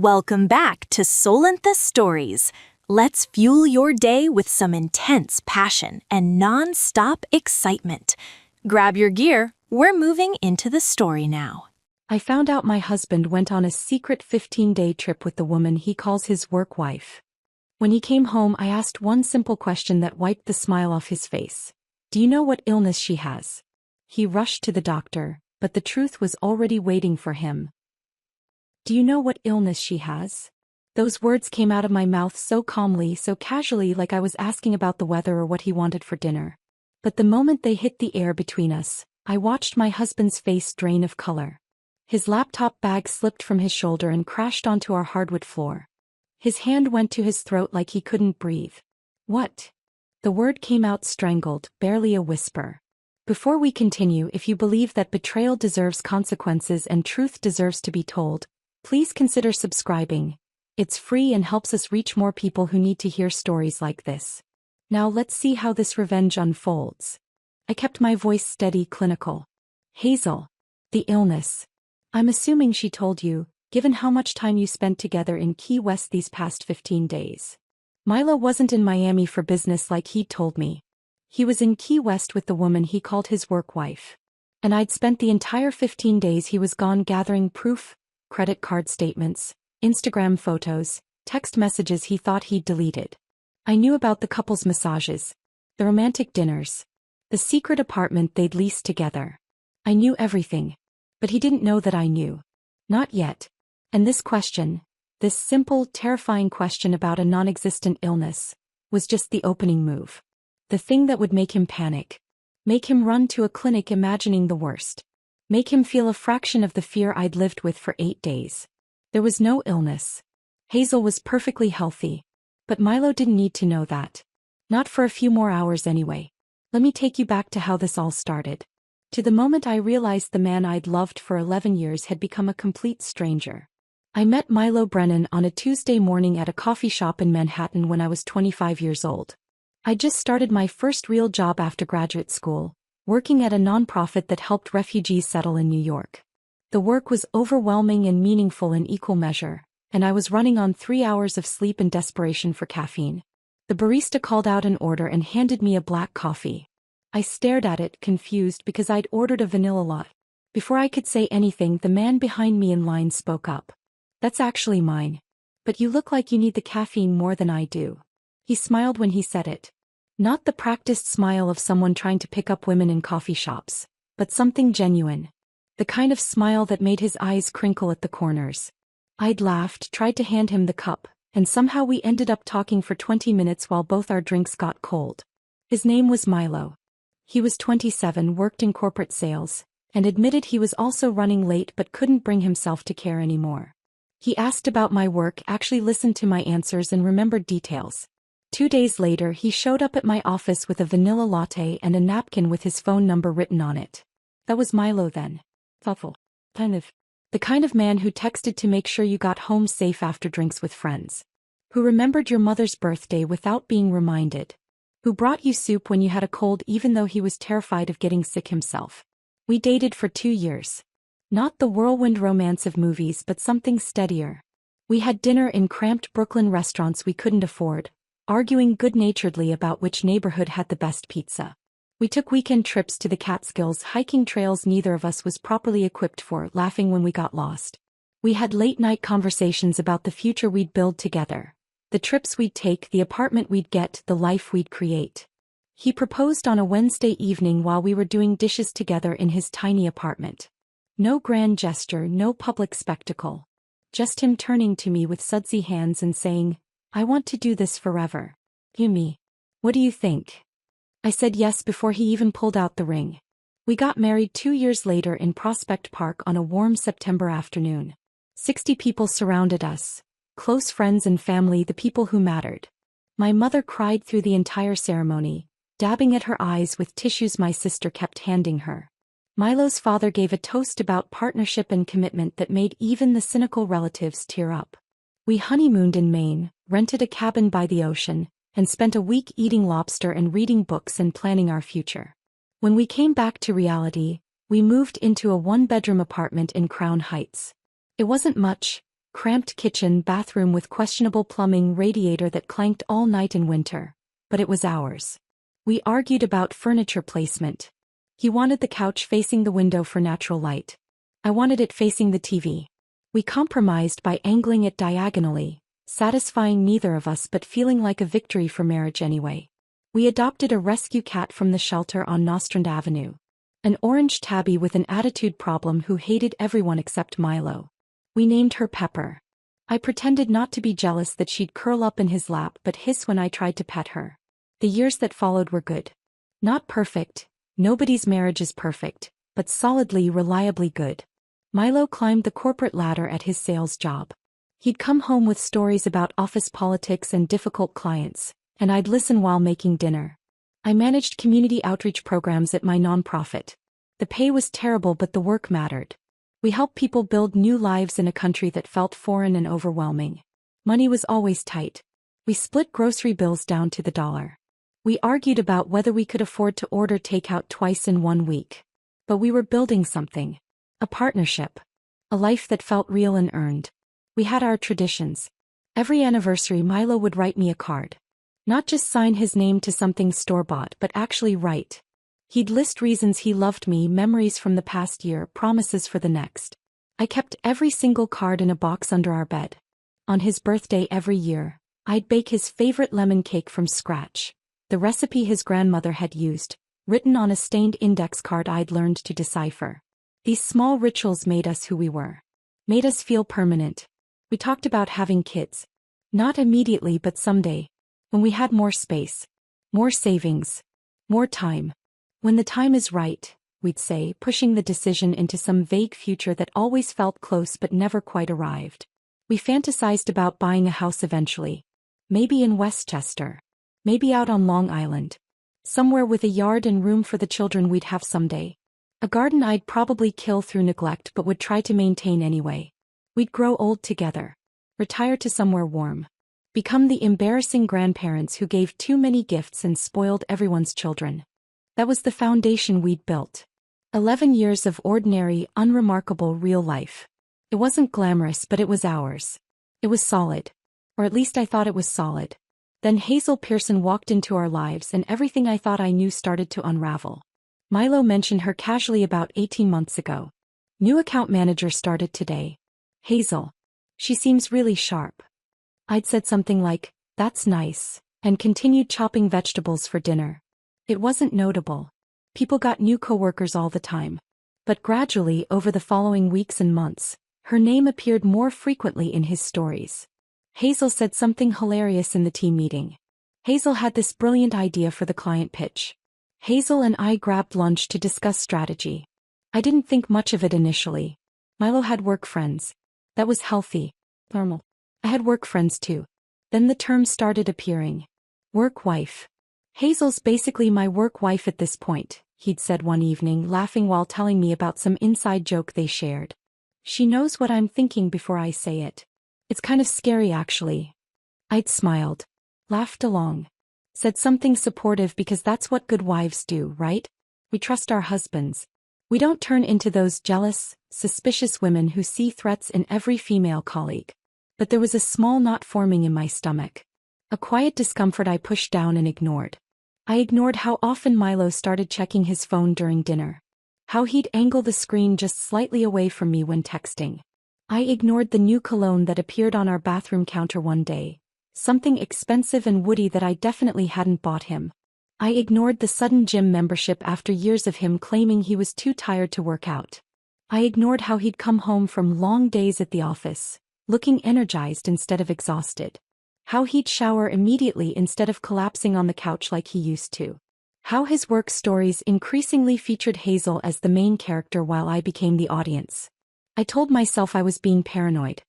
Welcome back to Solentha Stories. Let's fuel your day with some intense passion and non-stop excitement. Grab your gear, we're moving into the story now. I found out my husband went on a secret 15-day trip with the woman he calls his work wife. When he came home, I asked one simple question that wiped the smile off his face. Do you know what illness she has? He rushed to the doctor, but the truth was already waiting for him. Do you know what illness she has? Those words came out of my mouth so calmly, so casually, like I was asking about the weather or what he wanted for dinner. But the moment they hit the air between us, I watched my husband's face drain of color. His laptop bag slipped from his shoulder and crashed onto our hardwood floor. His hand went to his throat like he couldn't breathe. What? The word came out strangled, barely a whisper. Before we continue, if you believe that betrayal deserves consequences and truth deserves to be told, please consider subscribing. It's free and helps us reach more people who need to hear stories like this. Now let's see how this revenge unfolds. I kept my voice steady, clinical. Hazel. The illness. I'm assuming she told you, given how much time you spent together in Key West these past 15 days. Milo wasn't in Miami for business like he'd told me. He was in Key West with the woman he called his work wife. And I'd spent the entire 15 days he was gone gathering proof, credit card statements, Instagram photos, text messages he thought he'd deleted. I knew about the couple's massages, the romantic dinners, the secret apartment they'd leased together. I knew everything. But he didn't know that I knew. Not yet. And this question, this simple, terrifying question about a non-existent illness, was just the opening move. The thing that would make him panic. Make him run to a clinic imagining the worst. Make him feel a fraction of the fear I'd lived with for 8 days. There was no illness. Hazel was perfectly healthy. But Milo didn't need to know that. Not for a few more hours anyway. Let me take you back to how this all started. To the moment I realized the man I'd loved for 11 years had become a complete stranger. I met Milo Brennan on a Tuesday morning at a coffee shop in Manhattan when I was 25 years old. I'd just started my first real job after graduate school, working at a nonprofit that helped refugees settle in New York. The work was overwhelming and meaningful in equal measure, and I was running on 3 hours of sleep and desperation for caffeine. The barista called out an order and handed me a black coffee. I stared at it, confused, because I'd ordered a vanilla latte. Before I could say anything, the man behind me in line spoke up. That's actually mine. But you look like you need the caffeine more than I do. He smiled when he said it. Not the practiced smile of someone trying to pick up women in coffee shops, but something genuine. The kind of smile that made his eyes crinkle at the corners. I'd laughed, tried to hand him the cup, and somehow we ended up talking for 20 minutes while both our drinks got cold. His name was Milo. He was 27, worked in corporate sales, and admitted he was also running late but couldn't bring himself to care anymore. He asked about my work, actually listened to my answers and remembered details. 2 days later, he showed up at my office with a vanilla latte and a napkin with his phone number written on it. That was Milo then. Thoughtful. The kind of man who texted to make sure you got home safe after drinks with friends. Who remembered your mother's birthday without being reminded. Who brought you soup when you had a cold even though he was terrified of getting sick himself. We dated for 2 years. Not the whirlwind romance of movies, but something steadier. We had dinner in cramped Brooklyn restaurants we couldn't afford, arguing good-naturedly about which neighborhood had the best pizza. We took weekend trips to the Catskills, hiking trails neither of us was properly equipped for, laughing when we got lost. We had late-night conversations about the future we'd build together. The trips we'd take, the apartment we'd get, the life we'd create. He proposed on a Wednesday evening while we were doing dishes together in his tiny apartment. No grand gesture, no public spectacle. Just him turning to me with sudsy hands and saying, I want to do this forever. You me. What do you think? I said yes before he even pulled out the ring. We got married 2 years later in Prospect Park on a warm September afternoon. 60 people surrounded us. Close friends and family, the people who mattered. My mother cried through the entire ceremony, dabbing at her eyes with tissues my sister kept handing her. Milo's father gave a toast about partnership and commitment that made even the cynical relatives tear up. We honeymooned in Maine, rented a cabin by the ocean, and spent a week eating lobster and reading books and planning our future. When we came back to reality, we moved into a 1-bedroom apartment in Crown Heights. It wasn't much, cramped kitchen bathroom with questionable plumbing, radiator that clanked all night in winter. But it was ours. We argued about furniture placement. He wanted the couch facing the window for natural light. I wanted it facing the TV. We compromised by angling it diagonally, satisfying neither of us but feeling like a victory for marriage anyway. We adopted a rescue cat from the shelter on Nostrand Avenue. An orange tabby with an attitude problem who hated everyone except Milo. We named her Pepper. I pretended not to be jealous that she'd curl up in his lap but hiss when I tried to pet her. The years that followed were good. Not perfect, nobody's marriage is perfect, but solidly, reliably good. Milo climbed the corporate ladder at his sales job. He'd come home with stories about office politics and difficult clients, and I'd listen while making dinner. I managed community outreach programs at my nonprofit. The pay was terrible but the work mattered. We helped people build new lives in a country that felt foreign and overwhelming. Money was always tight. We split grocery bills down to the dollar. We argued about whether we could afford to order takeout twice in 1 week. But we were building something. A partnership. A life that felt real and earned. We had our traditions. Every anniversary Milo would write me a card. Not just sign his name to something store-bought but actually write. He'd list reasons he loved me, memories from the past year, promises for the next. I kept every single card in a box under our bed. On his birthday every year, I'd bake his favorite lemon cake from scratch. The recipe his grandmother had used, written on a stained index card I'd learned to decipher. These small rituals made us who we were. Made us feel permanent. We talked about having kids. Not immediately but someday. When we had more space. More savings. More time. When the time is right, we'd say, pushing the decision into some vague future that always felt close but never quite arrived. We fantasized about buying a house eventually. Maybe in Westchester. Maybe out on Long Island. Somewhere with a yard and room for the children we'd have someday. A garden I'd probably kill through neglect but would try to maintain anyway. We'd grow old together. Retire to somewhere warm. Become the embarrassing grandparents who gave too many gifts and spoiled everyone's children. That was the foundation we'd built. 11 years of ordinary, unremarkable real life. It wasn't glamorous but it was ours. It was solid. Or at least I thought it was solid. Then Hazel Pearson walked into our lives and everything I thought I knew started to unravel. Milo mentioned her casually about 18 months ago. New account manager started today. Hazel. She seems really sharp. I'd said something like, "That's nice," and continued chopping vegetables for dinner. It wasn't notable. People got new coworkers all the time. But gradually, over the following weeks and months, her name appeared more frequently in his stories. Hazel said something hilarious in the team meeting. Hazel had this brilliant idea for the client pitch. Hazel and I grabbed lunch to discuss strategy. I didn't think much of it initially. Milo had work friends. That was healthy. Normal. I had work friends too. Then the term started appearing. Work wife. Hazel's basically my work wife at this point, he'd said one evening, laughing while telling me about some inside joke they shared. She knows what I'm thinking before I say it. It's kind of scary actually. I'd smiled. Laughed along. Said something supportive because that's what good wives do, right? We trust our husbands. We don't turn into those jealous, suspicious women who see threats in every female colleague. But there was a small knot forming in my stomach. A quiet discomfort I pushed down and ignored. I ignored how often Milo started checking his phone during dinner. How he'd angle the screen just slightly away from me when texting. I ignored the new cologne that appeared on our bathroom counter one day. Something expensive and woody that I definitely hadn't bought him. I ignored the sudden gym membership after years of him claiming he was too tired to work out. I ignored how he'd come home from long days at the office, looking energized instead of exhausted. How he'd shower immediately instead of collapsing on the couch like he used to. How his work stories increasingly featured Hazel as the main character while I became the audience. I told myself I was being paranoid.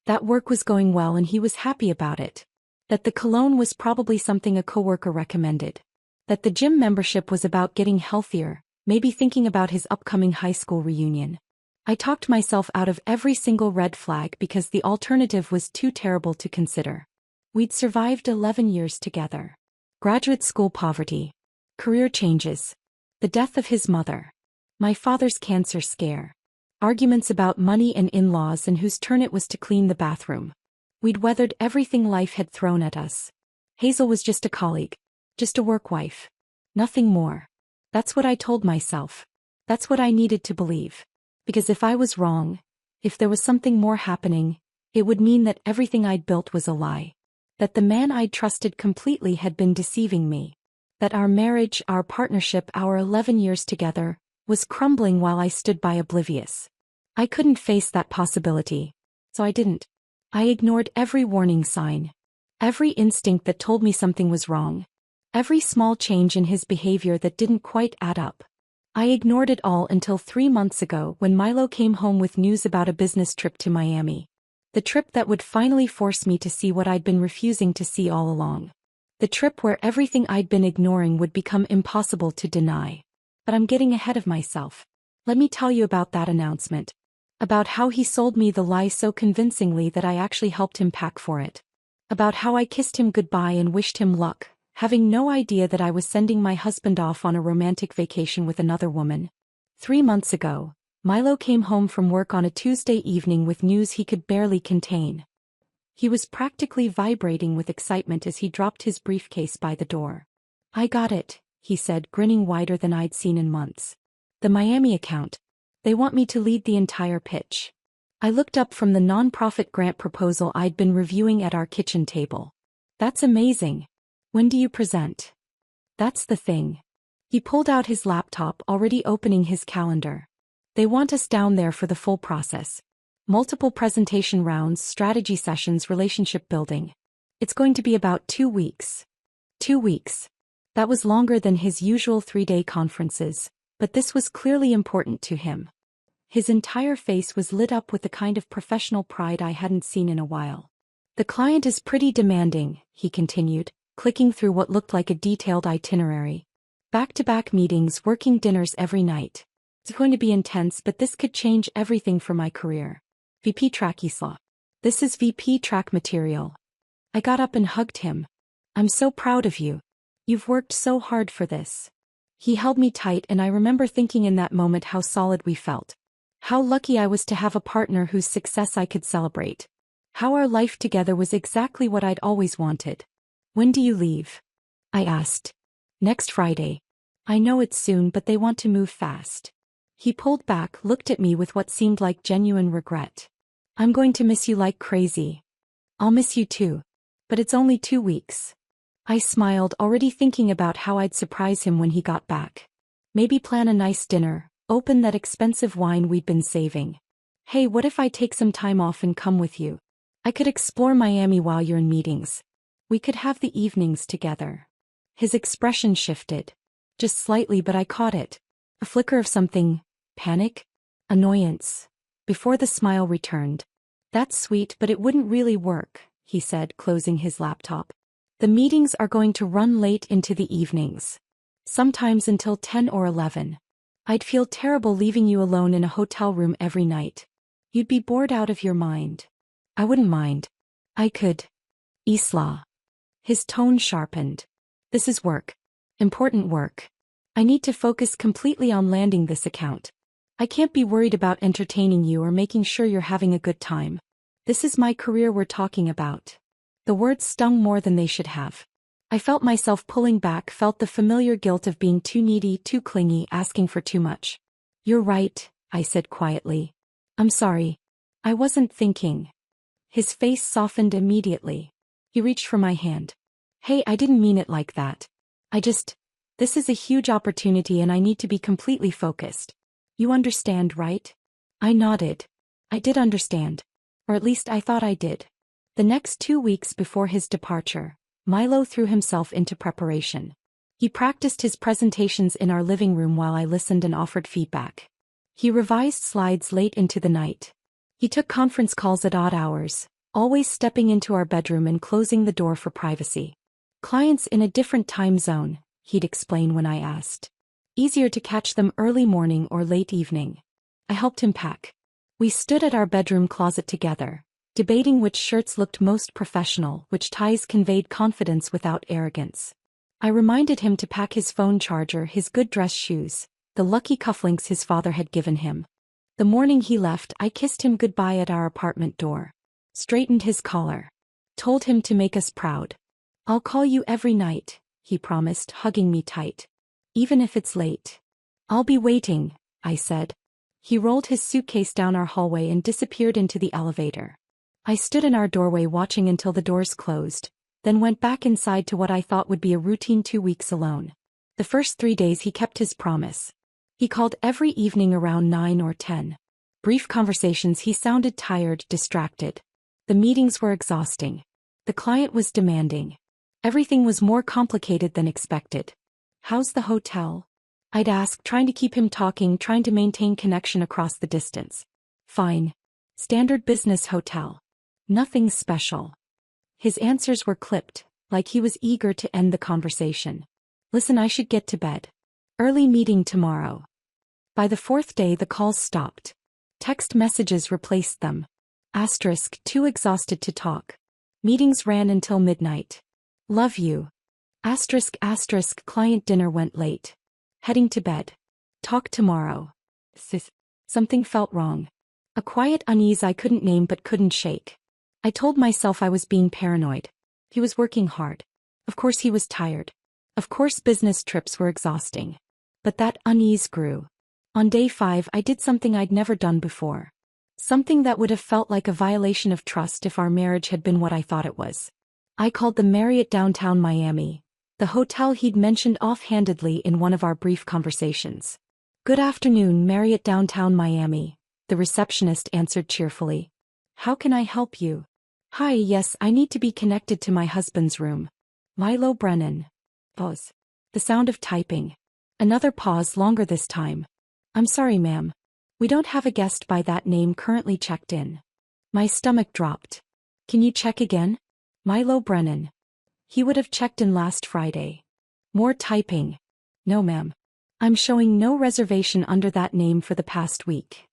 That work was going well and he was happy about it. That the cologne was probably something a coworker recommended. That the gym membership was about getting healthier, maybe thinking about his upcoming high school reunion. I talked myself out of every single red flag because the alternative was too terrible to consider. We'd survived 11 years together. Graduate school poverty. Career changes. The death of his mother. My father's cancer scare. Arguments about money and in-laws and whose turn it was to clean the bathroom. We'd weathered everything life had thrown at us. Hazel was just a colleague. Just a work wife. Nothing more. That's what I told myself. That's what I needed to believe. Because if I was wrong, if there was something more happening, it would mean that everything I'd built was a lie. That the man I'd trusted completely had been deceiving me. That our marriage, our partnership, our 11 years together, was crumbling while I stood by oblivious. I couldn't face that possibility. So I didn't. I ignored every warning sign. Every instinct that told me something was wrong. Every small change in his behavior that didn't quite add up. I ignored it all until 3 months ago when Milo came home with news about a business trip to Miami. The trip that would finally force me to see what I'd been refusing to see all along. The trip where everything I'd been ignoring would become impossible to deny. But I'm getting ahead of myself. Let me tell you about that announcement. About how he sold me the lie so convincingly that I actually helped him pack for it. About how I kissed him goodbye and wished him luck, having no idea that I was sending my husband off on a romantic vacation with another woman. 3 months ago, Milo came home from work on a Tuesday evening with news he could barely contain. He was practically vibrating with excitement as he dropped his briefcase by the door. "I got it," he said, grinning wider than I'd seen in months. "The Miami account. They want me to lead the entire pitch." I looked up from the nonprofit grant proposal I'd been reviewing at our kitchen table. "That's amazing. When do you present?" "That's the thing." He pulled out his laptop, already opening his calendar. "They want us down there for the full process. Multiple presentation rounds, strategy sessions, relationship building. It's going to be about 2 weeks. 2 weeks. That was longer than his usual 3-day conferences, but this was clearly important to him. His entire face was lit up with the kind of professional pride I hadn't seen in a while. "The client is pretty demanding," he continued, clicking through what looked like a detailed itinerary. "Back-to-back meetings, working dinners every night. It's going to be intense, but this could change everything for my career. VP track Isla. This is VP track material." I got up and hugged him. "I'm so proud of you. You've worked so hard for this." He held me tight, and I remember thinking in that moment how solid we felt. How lucky I was to have a partner whose success I could celebrate. How our life together was exactly what I'd always wanted. "When do you leave?" I asked. "Next Friday. I know it's soon, but they want to move fast." He pulled back, looked at me with what seemed like genuine regret. "I'm going to miss you like crazy." "I'll miss you too. But it's only 2 weeks." I smiled, already thinking about how I'd surprise him when he got back. Maybe plan a nice dinner, open that expensive wine we'd been saving. "Hey, what if I take some time off and come with you? I could explore Miami while you're in meetings. We could have the evenings together." His expression shifted. Just slightly, but I caught it. A flicker of something. Panic? Annoyance. Before the smile returned. "That's sweet, but it wouldn't really work," he said, closing his laptop. "The meetings are going to run late into the evenings. Sometimes until 10 or 11. I'd feel terrible leaving you alone in a hotel room every night. You'd be bored out of your mind." "I wouldn't mind. I could." "Isla." His tone sharpened. "This is work. Important work. I need to focus completely on landing this account. I can't be worried about entertaining you or making sure you're having a good time. This is my career we're talking about." The words stung more than they should have. I felt myself pulling back, felt the familiar guilt of being too needy, too clingy, asking for too much. "You're right," I said quietly. "I'm sorry. I wasn't thinking." His face softened immediately. He reached for my hand. "Hey, I didn't mean it like that. This is a huge opportunity and I need to be completely focused. You understand, right?" I nodded. I did understand. Or at least I thought I did. The next 2 weeks before his departure, Milo threw himself into preparation. He practiced his presentations in our living room while I listened and offered feedback. He revised slides late into the night. He took conference calls at odd hours, always stepping into our bedroom and closing the door for privacy. "Clients in a different time zone," he'd explain when I asked. "Easier to catch them early morning or late evening." I helped him pack. We stood at our bedroom closet together, debating which shirts looked most professional, which ties conveyed confidence without arrogance. I reminded him to pack his phone charger, his good dress shoes, the lucky cufflinks his father had given him. The morning he left, I kissed him goodbye at our apartment door. Straightened his collar. Told him to make us proud. I'll call you every night, he promised, hugging me tight. Even if it's late. I'll be waiting, I said. He rolled his suitcase down our hallway and disappeared into the elevator. I stood in our doorway watching until the doors closed, then went back inside to what I thought would be a routine 2 weeks alone. The first 3 days he kept his promise. He called every evening around 9 or 10. Brief conversations, he sounded tired, distracted. The meetings were exhausting. The client was demanding. Everything was more complicated than expected. How's the hotel? I'd ask, trying to keep him talking, trying to maintain connection across the distance. Fine. Standard business hotel. Nothing special. His answers were clipped, like he was eager to end the conversation. Listen, I should get to bed. Early meeting tomorrow. By the 4th day the calls stopped. Text messages replaced them. Asterisk, too exhausted to talk. Meetings ran until midnight. Love you. Asterisk, asterisk, client dinner went late. Heading to bed. Talk tomorrow. Something felt wrong. A quiet unease I couldn't name but couldn't shake. I told myself I was being paranoid. He was working hard. Of course he was tired. Of course business trips were exhausting. But that unease grew. On day 5 I did something I'd never done before. Something that would have felt like a violation of trust if our marriage had been what I thought it was. I called the Marriott downtown Miami, the hotel he'd mentioned offhandedly in one of our brief conversations. Good afternoon, Marriott downtown Miami, the receptionist answered cheerfully. How can I help you? Hi, yes, I need to be connected to my husband's room. Milo Brennan. Pause. The sound of typing. Another pause, longer this time. I'm sorry, ma'am. We don't have a guest by that name currently checked in. My stomach dropped. Can you check again? Milo Brennan. He would have checked in last Friday. More typing. No, ma'am. I'm showing no reservation under that name for the past week.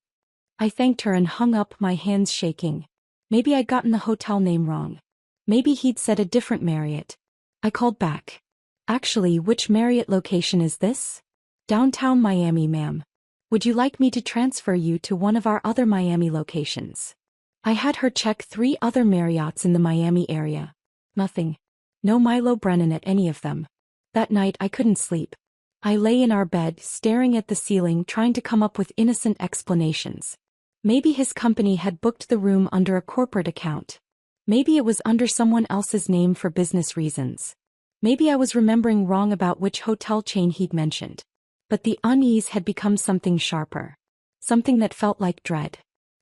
I thanked her and hung up, my hands shaking. Maybe I'd gotten the hotel name wrong. Maybe he'd said a different Marriott. I called back. Actually, which Marriott location is this? Downtown Miami, ma'am. Would you like me to transfer you to one of our other Miami locations? I had her check 3 other Marriotts in the Miami area. Nothing. No Milo Brennan at any of them. That night I couldn't sleep. I lay in our bed, staring at the ceiling, trying to come up with innocent explanations. Maybe his company had booked the room under a corporate account. Maybe it was under someone else's name for business reasons. Maybe I was remembering wrong about which hotel chain he'd mentioned. But the unease had become something sharper. Something that felt like dread.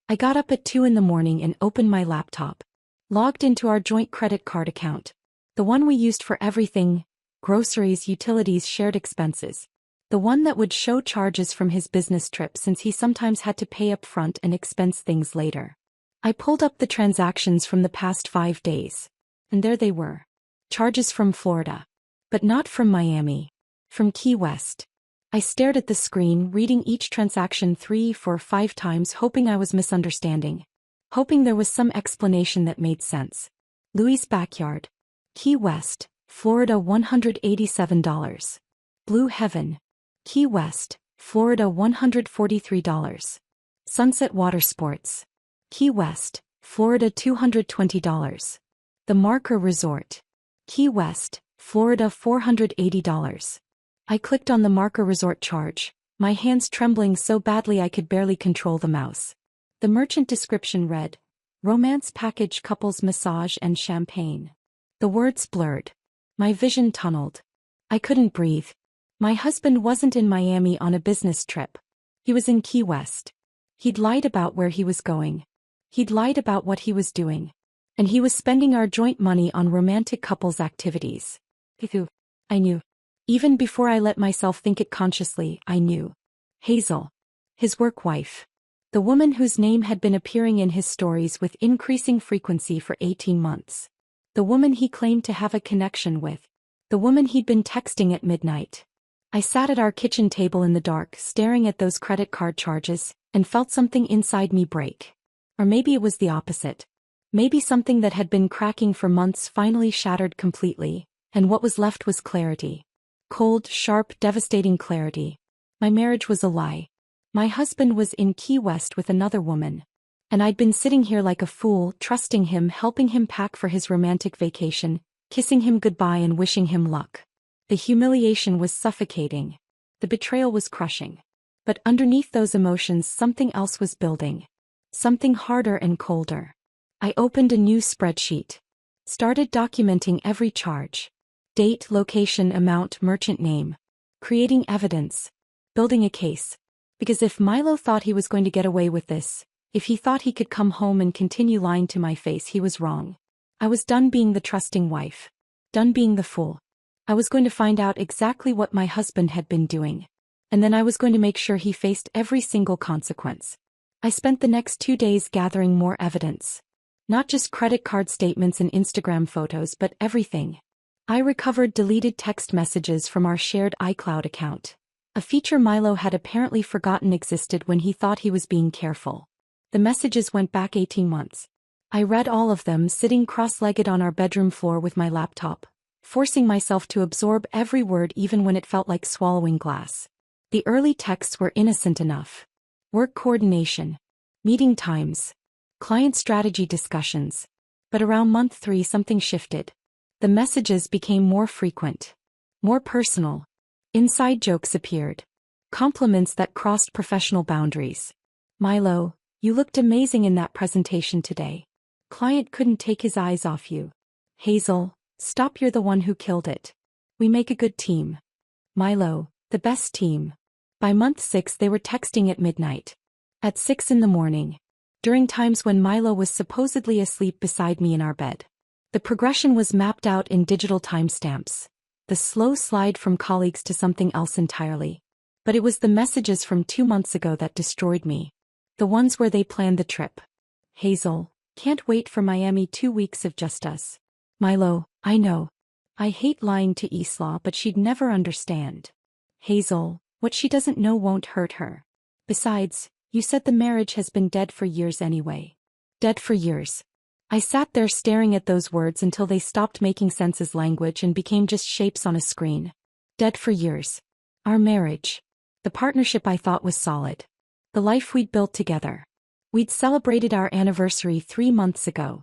I got up at 2 in the morning and opened my laptop. Logged into our joint credit card account. The one we used for everything: groceries, utilities, shared expenses. The one that would show charges from his business trip since he sometimes had to pay up front and expense things later. I pulled up the transactions from the past 5 days. And there they were. Charges from Florida. But not from Miami. From Key West. I stared at the screen, reading each transaction 3, 4, 5 times, hoping I was misunderstanding. Hoping there was some explanation that made sense. Louis' backyard. Key West, Florida, $187. Blue Heaven. Key West, Florida, $143. Sunset Water Sports. Key West, Florida, $220. The Marker Resort. Key West, Florida, $480. I clicked on the Marker Resort charge, my hands trembling so badly I could barely control the mouse. The merchant description read, Romance Package, Couples Massage and Champagne. The words blurred. My vision tunneled. I couldn't breathe. My husband wasn't in Miami on a business trip. He was in Key West. He'd lied about where he was going. He'd lied about what he was doing. And he was spending our joint money on romantic couples activities. I knew. Even before I let myself think it consciously, I knew. Hazel. His work wife. The woman whose name had been appearing in his stories with increasing frequency for 18 months. The woman he claimed to have a connection with. The woman he'd been texting at midnight. I sat at our kitchen table in the dark, staring at those credit card charges, and felt something inside me break. Or maybe it was the opposite. Maybe something that had been cracking for months finally shattered completely, and what was left was clarity. Cold, sharp, devastating clarity. My marriage was a lie. My husband was in Key West with another woman. And I'd been sitting here like a fool, trusting him, helping him pack for his romantic vacation, kissing him goodbye and wishing him luck. The humiliation was suffocating. The betrayal was crushing. But underneath those emotions something else was building. Something harder and colder. I opened a new spreadsheet. Started documenting every charge. Date, location, amount, merchant name. Creating evidence. Building a case. Because if Milo thought he was going to get away with this, if he thought he could come home and continue lying to my face, he was wrong. I was done being the trusting wife. Done being the fool. I was going to find out exactly what my husband had been doing. And then I was going to make sure he faced every single consequence. I spent the next 2 days gathering more evidence. Not just credit card statements and Instagram photos, but everything. I recovered deleted text messages from our shared iCloud account. A feature Milo had apparently forgotten existed when he thought he was being careful. The messages went back 18 months. I read all of them sitting cross-legged on our bedroom floor with my laptop, forcing myself to absorb every word even when it felt like swallowing glass. The early texts were innocent enough. Work coordination, meeting times, client strategy discussions. But around month 3 something shifted. The messages became more frequent, more personal. Inside jokes appeared. Compliments that crossed professional boundaries. Milo, you looked amazing in that presentation today. Client couldn't take his eyes off you. Hazel, stop, you're the one who killed it. We make a good team. Milo, the best team. By month 6 they were texting at midnight. At 6 in the morning. During times when Milo was supposedly asleep beside me in our bed. The progression was mapped out in digital timestamps. The slow slide from colleagues to something else entirely. But it was the messages from 2 months ago that destroyed me. The ones where they planned the trip. Hazel, can't wait for Miami, 2 weeks of just us. Milo, I know. I hate lying to Isla, but she'd never understand. Hazel, what she doesn't know won't hurt her. Besides, you said the marriage has been dead for years anyway. Dead for years. I sat there staring at those words until they stopped making sense as language and became just shapes on a screen. Dead for years. Our marriage. The partnership I thought was solid. The life we'd built together. We'd celebrated our anniversary 3 months ago.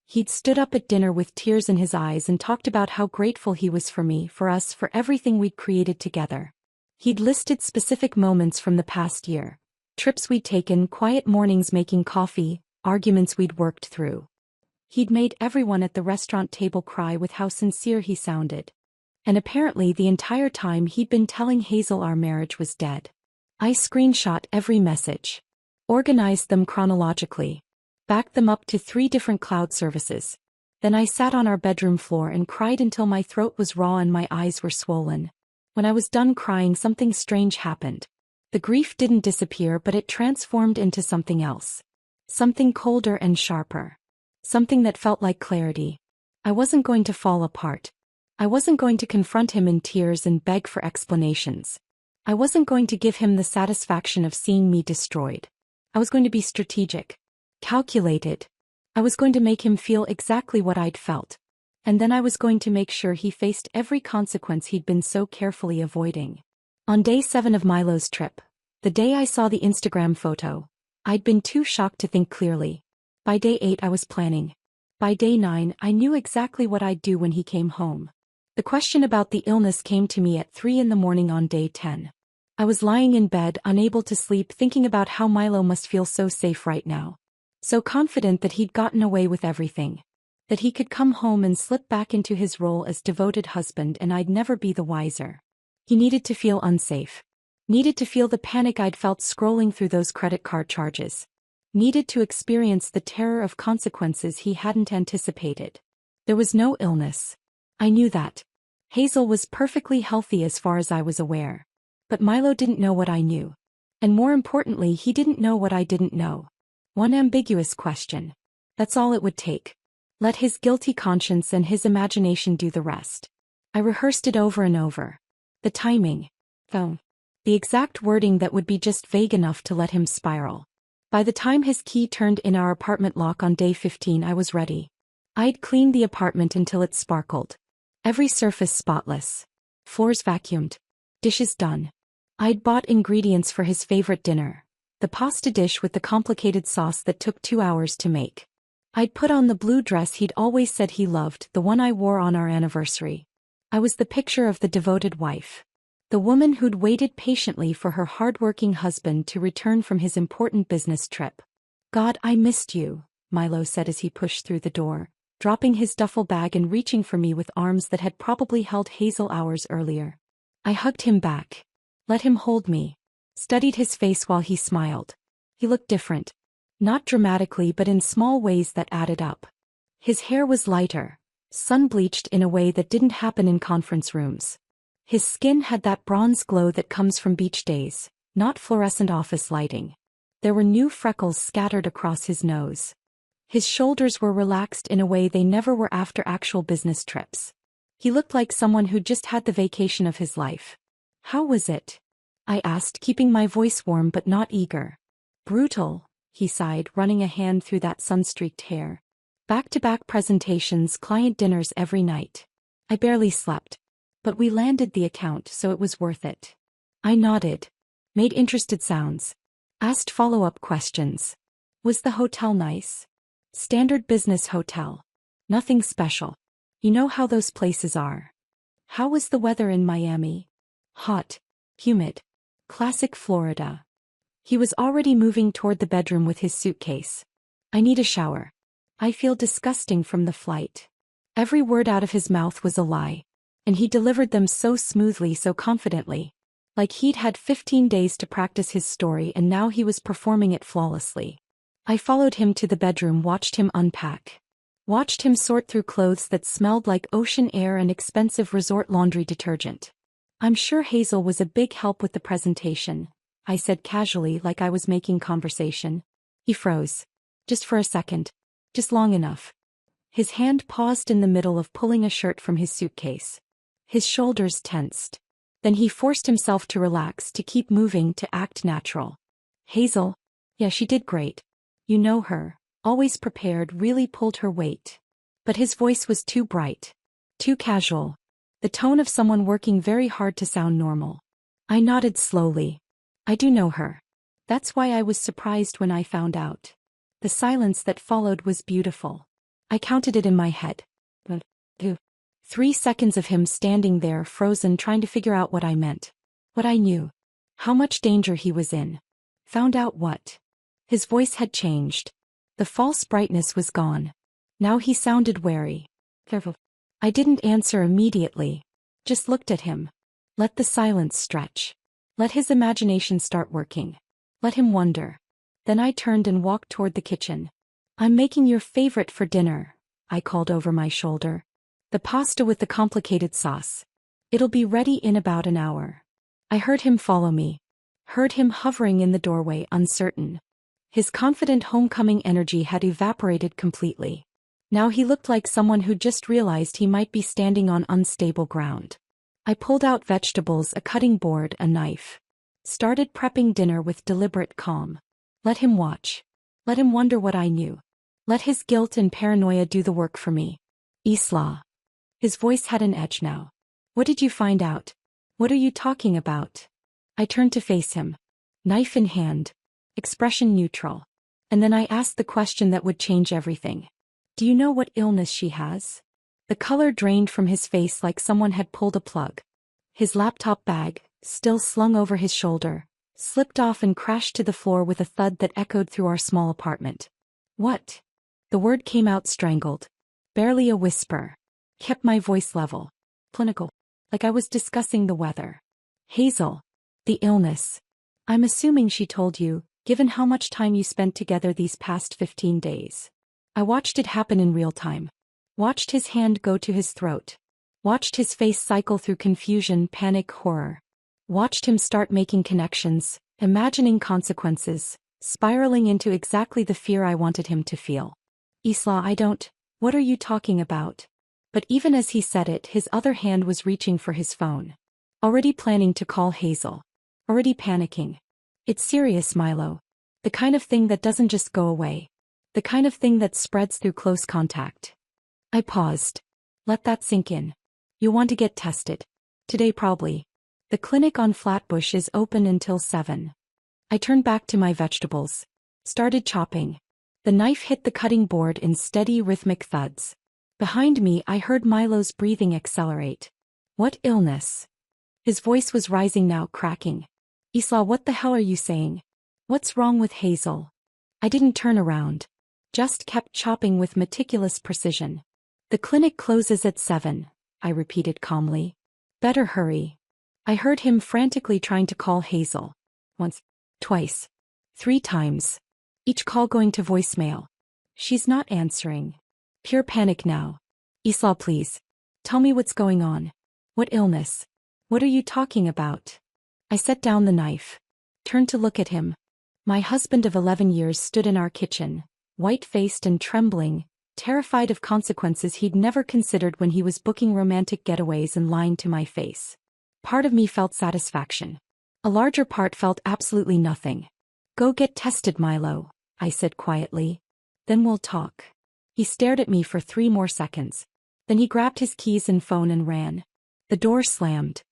He'd stood up at dinner with tears in his eyes and talked about how grateful he was for me, for us, for everything we'd created together. He'd listed specific moments from the past year. Trips we'd taken, quiet mornings making coffee, arguments we'd worked through. He'd made everyone at the restaurant table cry with how sincere he sounded. And apparently the entire time he'd been telling Hazel our marriage was dead. I screenshot every message. Organized them chronologically. Backed them up to 3 different cloud services. Then I sat on our bedroom floor and cried until my throat was raw and my eyes were swollen. When I was done crying, something strange happened. The grief didn't disappear, but it transformed into something else. Something colder and sharper. Something that felt like clarity. I wasn't going to fall apart. I wasn't going to confront him in tears and beg for explanations. I wasn't going to give him the satisfaction of seeing me destroyed. I was going to be strategic. Calculated. I was going to make him feel exactly what I'd felt. And then I was going to make sure he faced every consequence he'd been so carefully avoiding. On day 7 of Milo's trip, the day I saw the Instagram photo, I'd been too shocked to think clearly. By day 8 I was planning. By day 9 I knew exactly what I'd do when he came home. The question about the illness came to me at 3 in the morning on day 10. I was lying in bed, unable to sleep, thinking about how Milo must feel so safe right now. So confident that he'd gotten away with everything. That he could come home and slip back into his role as devoted husband and I'd never be the wiser. He needed to feel unsafe. Needed to feel the panic I'd felt scrolling through those credit card charges. Needed to experience the terror of consequences he hadn't anticipated. There was no illness. I knew that. Hazel was perfectly healthy as far as I was aware. But Milo didn't know what I knew. And more importantly, he didn't know what I didn't know. One ambiguous question. That's all it would take. Let his guilty conscience and his imagination do the rest. I rehearsed it over and over. The timing. The exact wording that would be just vague enough to let him spiral. By the time his key turned in our apartment lock on day 15, I was ready. I'd cleaned the apartment until it sparkled. Every surface spotless. Floors vacuumed. Dishes done. I'd bought ingredients for his favorite dinner, the pasta dish with the complicated sauce that took 2 hours to make. I'd put on the blue dress he'd always said he loved, the one I wore on our anniversary. I was the picture of the devoted wife. The woman who'd waited patiently for her hard-working husband to return from his important business trip. "God, I missed you," Milo said as he pushed through the door, dropping his duffel bag and reaching for me with arms that had probably held Hazel hours earlier. I hugged him back. Let him hold me. Studied his face while he smiled. He looked different. Not dramatically but in small ways that added up. His hair was lighter, sun-bleached in a way that didn't happen in conference rooms. His skin had that bronze glow that comes from beach days, not fluorescent office lighting. There were new freckles scattered across his nose. His shoulders were relaxed in a way they never were after actual business trips. He looked like someone who'd just had the vacation of his life. "How was it?" I asked, keeping my voice warm but not eager. "Brutal," he sighed, running a hand through that sun-streaked hair. "Back-to-back presentations, client dinners every night. I barely slept. But we landed the account, so it was worth it." I nodded. Made interested sounds. Asked follow-up questions. "Was the hotel nice?" "Standard business hotel. Nothing special. You know how those places are." "How was the weather in Miami?" "Hot. Humid. Classic Florida." He was already moving toward the bedroom with his suitcase. "I need a shower. I feel disgusting from the flight." Every word out of his mouth was a lie. And he delivered them so smoothly, so confidently. Like he'd had 15 days to practice his story and now he was performing it flawlessly. I followed him to the bedroom, watched him unpack. Watched him sort through clothes that smelled like ocean air and expensive resort laundry detergent. "I'm sure Hazel was a big help with the presentation," I said casually, like I was making conversation. He froze. Just for a second. Just long enough. His hand paused in the middle of pulling a shirt from his suitcase. His shoulders tensed. Then he forced himself to relax, to keep moving, to act natural. "Hazel? Yeah, she did great. You know her. Always prepared, really pulled her weight." But his voice was too bright. Too casual. The tone of someone working very hard to sound normal. I nodded slowly. "I do know her. That's why I was surprised when I found out." The silence that followed was beautiful. I counted it in my head. 3 seconds of him standing there frozen, trying to figure out what I meant. What I knew. How much danger he was in. Found out what? His voice had changed. The false brightness was gone. Now he sounded wary. "Careful." I didn't answer immediately. Just looked at him. Let the silence stretch. Let his imagination start working. Let him wonder. Then I turned and walked toward the kitchen. "I'm making your favorite for dinner," I called over my shoulder. "The pasta with the complicated sauce. It'll be ready in about an hour." I heard him follow me. Heard him hovering in the doorway, uncertain. His confident homecoming energy had evaporated completely. Now he looked like someone who just realized he might be standing on unstable ground. I pulled out vegetables, a cutting board, a knife. Started prepping dinner with deliberate calm. Let him watch. Let him wonder what I knew. Let his guilt and paranoia do the work for me. "Isla." His voice had an edge now. "What did you find out? What are you talking about?" I turned to face him. Knife in hand. Expression neutral. And then I asked the question that would change everything. "Do you know what illness she has?" The color drained from his face like someone had pulled a plug. His laptop bag, still slung over his shoulder, slipped off and crashed to the floor with a thud that echoed through our small apartment. "What?" The word came out strangled. Barely a whisper. Kept my voice level. Clinical. Like I was discussing the weather. "Hazel. The illness. I'm assuming she told you, given how much time you spent together these past 15 days. I watched it happen in real time. Watched his hand go to his throat. Watched his face cycle through confusion, panic, horror. Watched him start making connections, imagining consequences, spiraling into exactly the fear I wanted him to feel. "Isla, I don't. What are you talking about?" But even as he said it, his other hand was reaching for his phone. Already planning to call Hazel. Already panicking. "It's serious, Milo. The kind of thing that doesn't just go away. The kind of thing that spreads through close contact." I paused. "Let that sink in. You'll want to get tested. Today probably." The clinic on Flatbush is open until 7. I turned back to my vegetables. Started chopping. The knife hit the cutting board in steady rhythmic thuds. Behind me I heard Milo's breathing accelerate. What illness? His voice was rising now, cracking. Isla, what the hell are you saying? What's wrong with Hazel? I didn't turn around. Just kept chopping with meticulous precision. The clinic closes at 7, I repeated calmly. Better hurry. I heard him frantically trying to call Hazel. Once, twice, 3 times. Each call going to voicemail. She's not answering. Pure panic now. Isla, please. Tell me what's going on. What illness? What are you talking about? I set down the knife. Turned to look at him. My husband of 11 years stood in our kitchen, white-faced and trembling, terrified of consequences he'd never considered when he was booking romantic getaways and lying to my face. Part of me felt satisfaction. A larger part felt absolutely nothing. Go get tested, Milo, I said quietly. Then we'll talk. He stared at me for 3 more seconds. Then he grabbed his keys and phone and ran. The door slammed.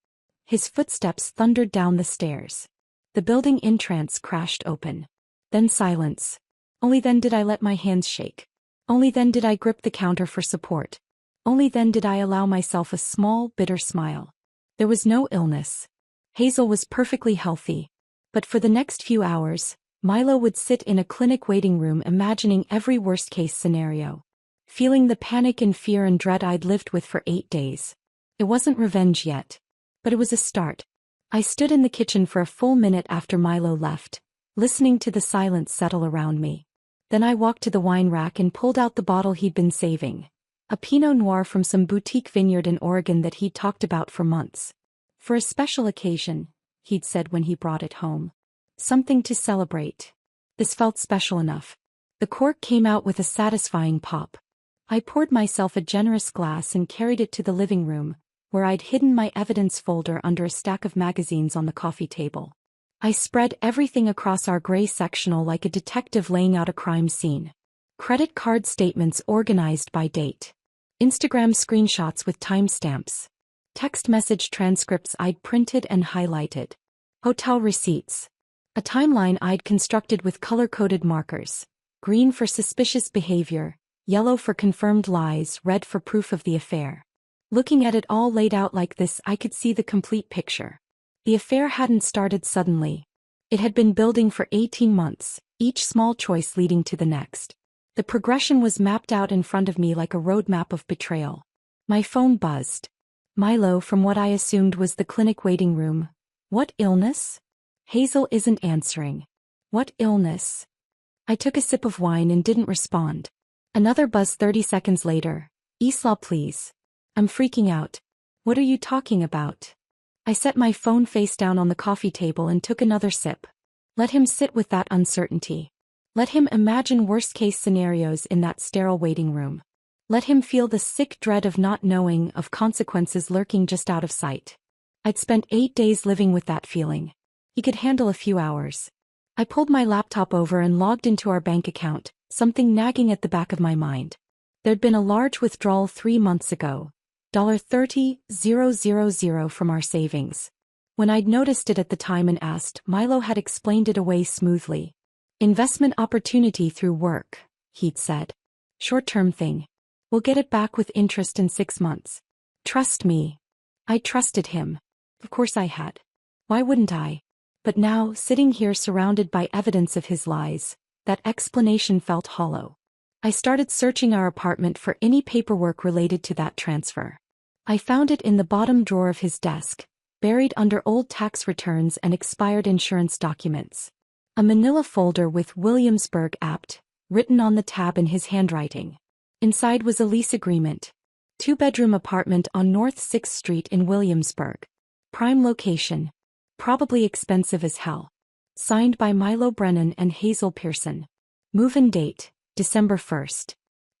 His footsteps thundered down the stairs. The building entrance crashed open. Then silence. Only then did I let my hands shake. Only then did I grip the counter for support. Only then did I allow myself a small, bitter smile. There was no illness. Hazel was perfectly healthy. But for the next few hours, Milo would sit in a clinic waiting room imagining every worst-case scenario. Feeling the panic and fear and dread I'd lived with for 8 days. It wasn't revenge yet. But it was a start. I stood in the kitchen for a full minute after Milo left, listening to the silence settle around me. Then I walked to the wine rack and pulled out the bottle he'd been saving. A Pinot Noir from some boutique vineyard in Oregon that he'd talked about for months. For a special occasion, he'd said when he brought it home. Something to celebrate. This felt special enough. The cork came out with a satisfying pop. I poured myself a generous glass and carried it to the living room, where I'd hidden my evidence folder under a stack of magazines on the coffee table. I spread everything across our gray sectional like a detective laying out a crime scene. Credit card statements organized by date. Instagram screenshots with timestamps. Text message transcripts I'd printed and highlighted. Hotel receipts. A timeline I'd constructed with color-coded markers. Green for suspicious behavior, yellow for confirmed lies, red for proof of the affair. Looking at it all laid out like this, I could see the complete picture. The affair hadn't started suddenly. It had been building for 18 months, each small choice leading to the next. The progression was mapped out in front of me like a roadmap of betrayal. My phone buzzed. Milo, from what I assumed was the clinic waiting room. What illness? Hazel isn't answering. What illness? I took a sip of wine and didn't respond. Another buzz 30 seconds later. Isla, please. I'm freaking out. What are you talking about? I set my phone face down on the coffee table and took another sip. Let him sit with that uncertainty. Let him imagine worst-case scenarios in that sterile waiting room. Let him feel the sick dread of not knowing, of consequences lurking just out of sight. I'd spent 8 days living with that feeling. He could handle a few hours. I pulled my laptop over and logged into our bank account, something nagging at the back of my mind. There'd been a large withdrawal 3 months ago. $30,000 from our savings. When I'd noticed it at the time and asked, Milo had explained it away smoothly. Investment opportunity through work, he'd said. Short-term thing. We'll get it back with interest in 6 months. Trust me. I trusted him. Of course I had. Why wouldn't I? But now, sitting here surrounded by evidence of his lies, that explanation felt hollow. I started searching our apartment for any paperwork related to that transfer. I found it in the bottom drawer of his desk, buried under old tax returns and expired insurance documents. A manila folder with Williamsburg Apt, written on the tab in his handwriting. Inside was a lease agreement. 2-bedroom apartment on North 6th Street in Williamsburg. Prime location. Probably expensive as hell. Signed by Milo Brennan and Hazel Pearson. Move-in date, December 1st.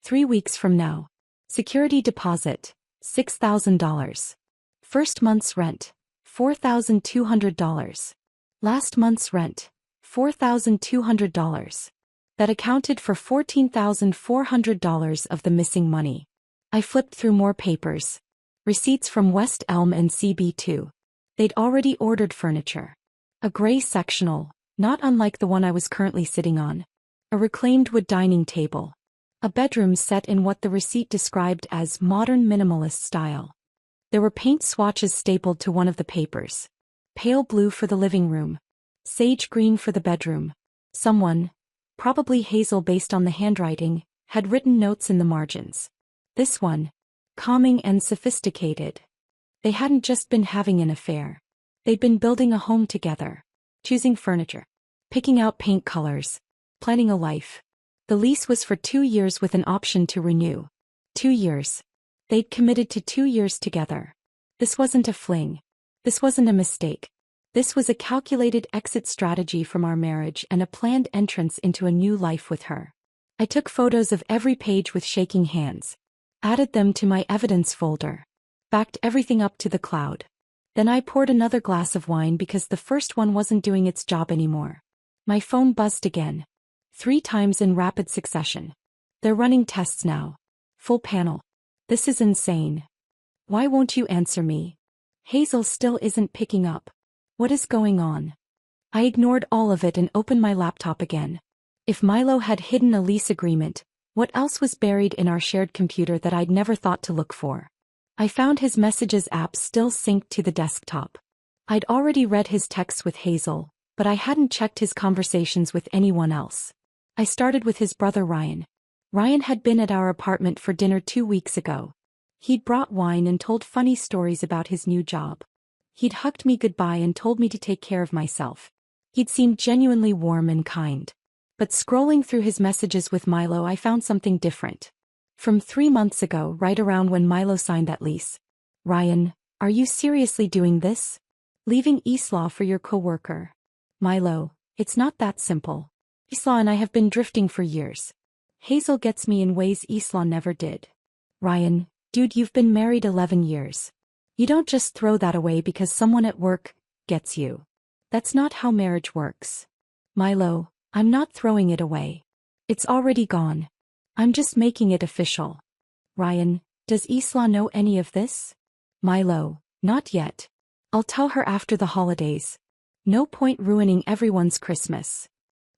3 weeks from now. Security deposit, $6,000. First month's rent, $4,200. Last month's rent, $4,200. That accounted for $14,400 of the missing money. I flipped through more papers. Receipts from West Elm and CB2. They'd already ordered furniture. A gray sectional, not unlike the one I was currently sitting on. A reclaimed wood dining table. A bedroom set in what the receipt described as modern minimalist style. There were paint swatches stapled to one of the papers. Pale blue for the living room. Sage green for the bedroom. Someone, probably Hazel based on the handwriting, had written notes in the margins. This one, calming and sophisticated. They hadn't just been having an affair. They'd been building a home together. Choosing furniture. Picking out paint colors. Planning a life. The lease was for 2 years with an option to renew. 2 years. They'd committed to 2 years together. This wasn't a fling. This wasn't a mistake. This was a calculated exit strategy from our marriage and a planned entrance into a new life with her. I took photos of every page with shaking hands. Added them to my evidence folder. Backed everything up to the cloud. Then I poured another glass of wine because the first one wasn't doing its job anymore. My phone buzzed again. 3 times in rapid succession. They're running tests now. Full panel. This is insane. Why won't you answer me? Hazel still isn't picking up. What is going on? I ignored all of it and opened my laptop again. If Milo had hidden a lease agreement, what else was buried in our shared computer that I'd never thought to look for? I found his messages app still synced to the desktop. I'd already read his texts with Hazel, but I hadn't checked his conversations with anyone else. I started with his brother Ryan. Ryan had been at our apartment for dinner 2 weeks ago. He'd brought wine and told funny stories about his new job. He'd hugged me goodbye and told me to take care of myself. He'd seemed genuinely warm and kind. But scrolling through his messages with Milo, I found something different. From 3 months ago, right around when Milo signed that lease. Ryan, are you seriously doing this? Leaving Isla for your coworker? Milo, it's not that simple. Isla and I have been drifting for years. Hazel gets me in ways Isla never did. Ryan, dude, you've been married 11 years. You don't just throw that away because someone at work gets you. That's not how marriage works. Milo, I'm not throwing it away. It's already gone. I'm just making it official. Ryan, does Isla know any of this? Milo, not yet. I'll tell her after the holidays. No point ruining everyone's Christmas.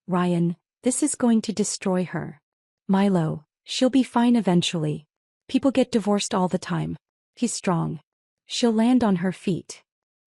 Ryan, this is going to destroy her. Milo, she'll be fine eventually. People get divorced all the time. He's strong. She'll land on her feet.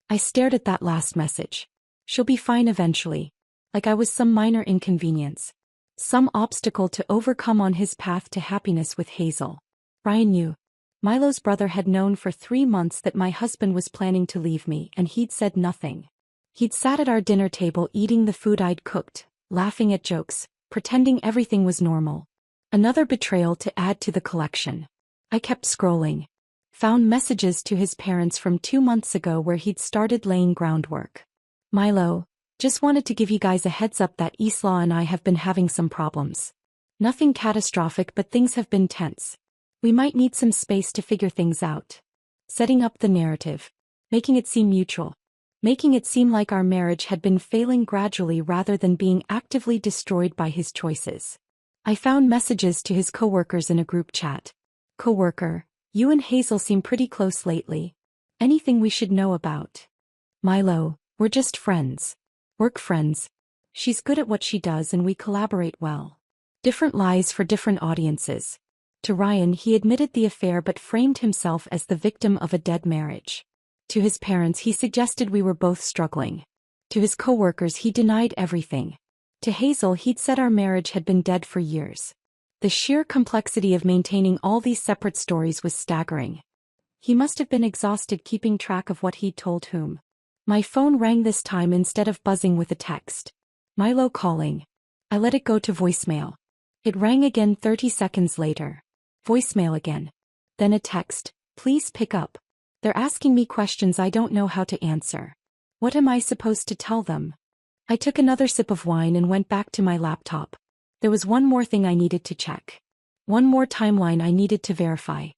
I stared at that last message. She'll be fine eventually. Like I was some minor inconvenience. Some obstacle to overcome on his path to happiness with Hazel. Ryan knew. Milo's brother had known for 3 months that my husband was planning to leave me, and he'd said nothing. He'd sat at our dinner table eating the food I'd cooked, laughing at jokes, pretending everything was normal. Another betrayal to add to the collection. I kept scrolling. Found messages to his parents from 2 months ago where he'd started laying groundwork. Milo, just wanted to give you guys a heads up that Isla and I have been having some problems. Nothing catastrophic, but things have been tense. We might need some space to figure things out. Setting up the narrative. Making it seem mutual. Making it seem like our marriage had been failing gradually rather than being actively destroyed by his choices. I found messages to his coworkers in a group chat. Coworker, you and Hazel seem pretty close lately. Anything we should know about? Milo, we're just friends. Work friends. She's good at what she does and we collaborate well. Different lies for different audiences. To Ryan, he admitted the affair but framed himself as the victim of a dead marriage. To his parents, he suggested we were both struggling. To his coworkers, he denied everything. To Hazel, he'd said our marriage had been dead for years. The sheer complexity of maintaining all these separate stories was staggering. He must have been exhausted keeping track of what he'd told whom. My phone rang this time instead of buzzing with a text. Milo calling. I let it go to voicemail. It rang again 30 seconds later. Voicemail again. Then a text, please pick up. They're asking me questions I don't know how to answer. What am I supposed to tell them? I took another sip of wine and went back to my laptop. There was one more thing I needed to check. One more timeline I needed to verify.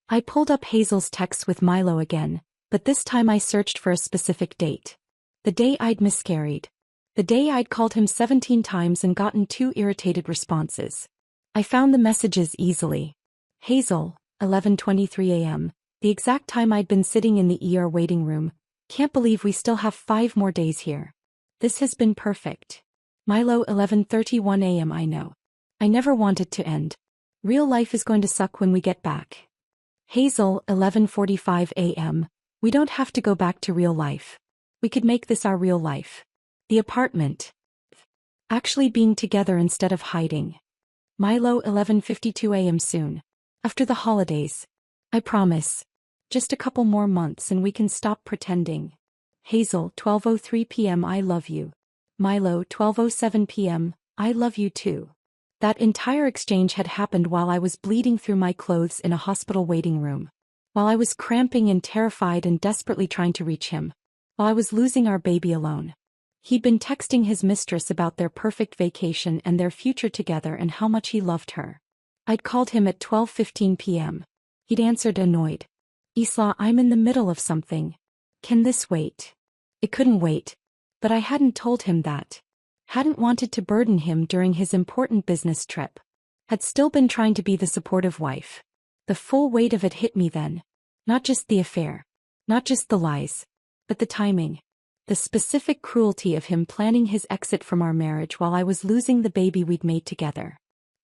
I pulled up Hazel's texts with Milo again, but this time I searched for a specific date. The day I'd miscarried. The day I'd called him 17 times and gotten 2 irritated responses. I found the messages easily. Hazel, 11:23 a.m., the exact time I'd been sitting in the ER waiting room, Can't believe we still have 5 more days here. This has been perfect. Milo, 11:31 a.m. I know. I never want it to end. Real life is going to suck when we get back. Hazel, 11:45 a.m. We don't have to go back to real life. We could make this our real life. The apartment. Actually being together instead of hiding. Milo, 11:52 a.m. soon. After the holidays. I promise. Just a couple more months and we can stop pretending. Hazel, 12:03 p.m. I love you. Milo, 12:07 p.m. I love you too. That entire exchange had happened while I was bleeding through my clothes in a hospital waiting room. While I was cramping and terrified and desperately trying to reach him. While I was losing our baby alone. He'd been texting his mistress about their perfect vacation and their future together and how much he loved her. I'd called him at 12:15 p.m. He'd answered annoyed. Isla, I'm in the middle of something. Can this wait? It couldn't wait. But I hadn't told him that. Hadn't wanted to burden him during his important business trip. Had still been trying to be the supportive wife. The full weight of it hit me then. Not just the affair. Not just the lies. But the timing. The specific cruelty of him planning his exit from our marriage while I was losing the baby we'd made together.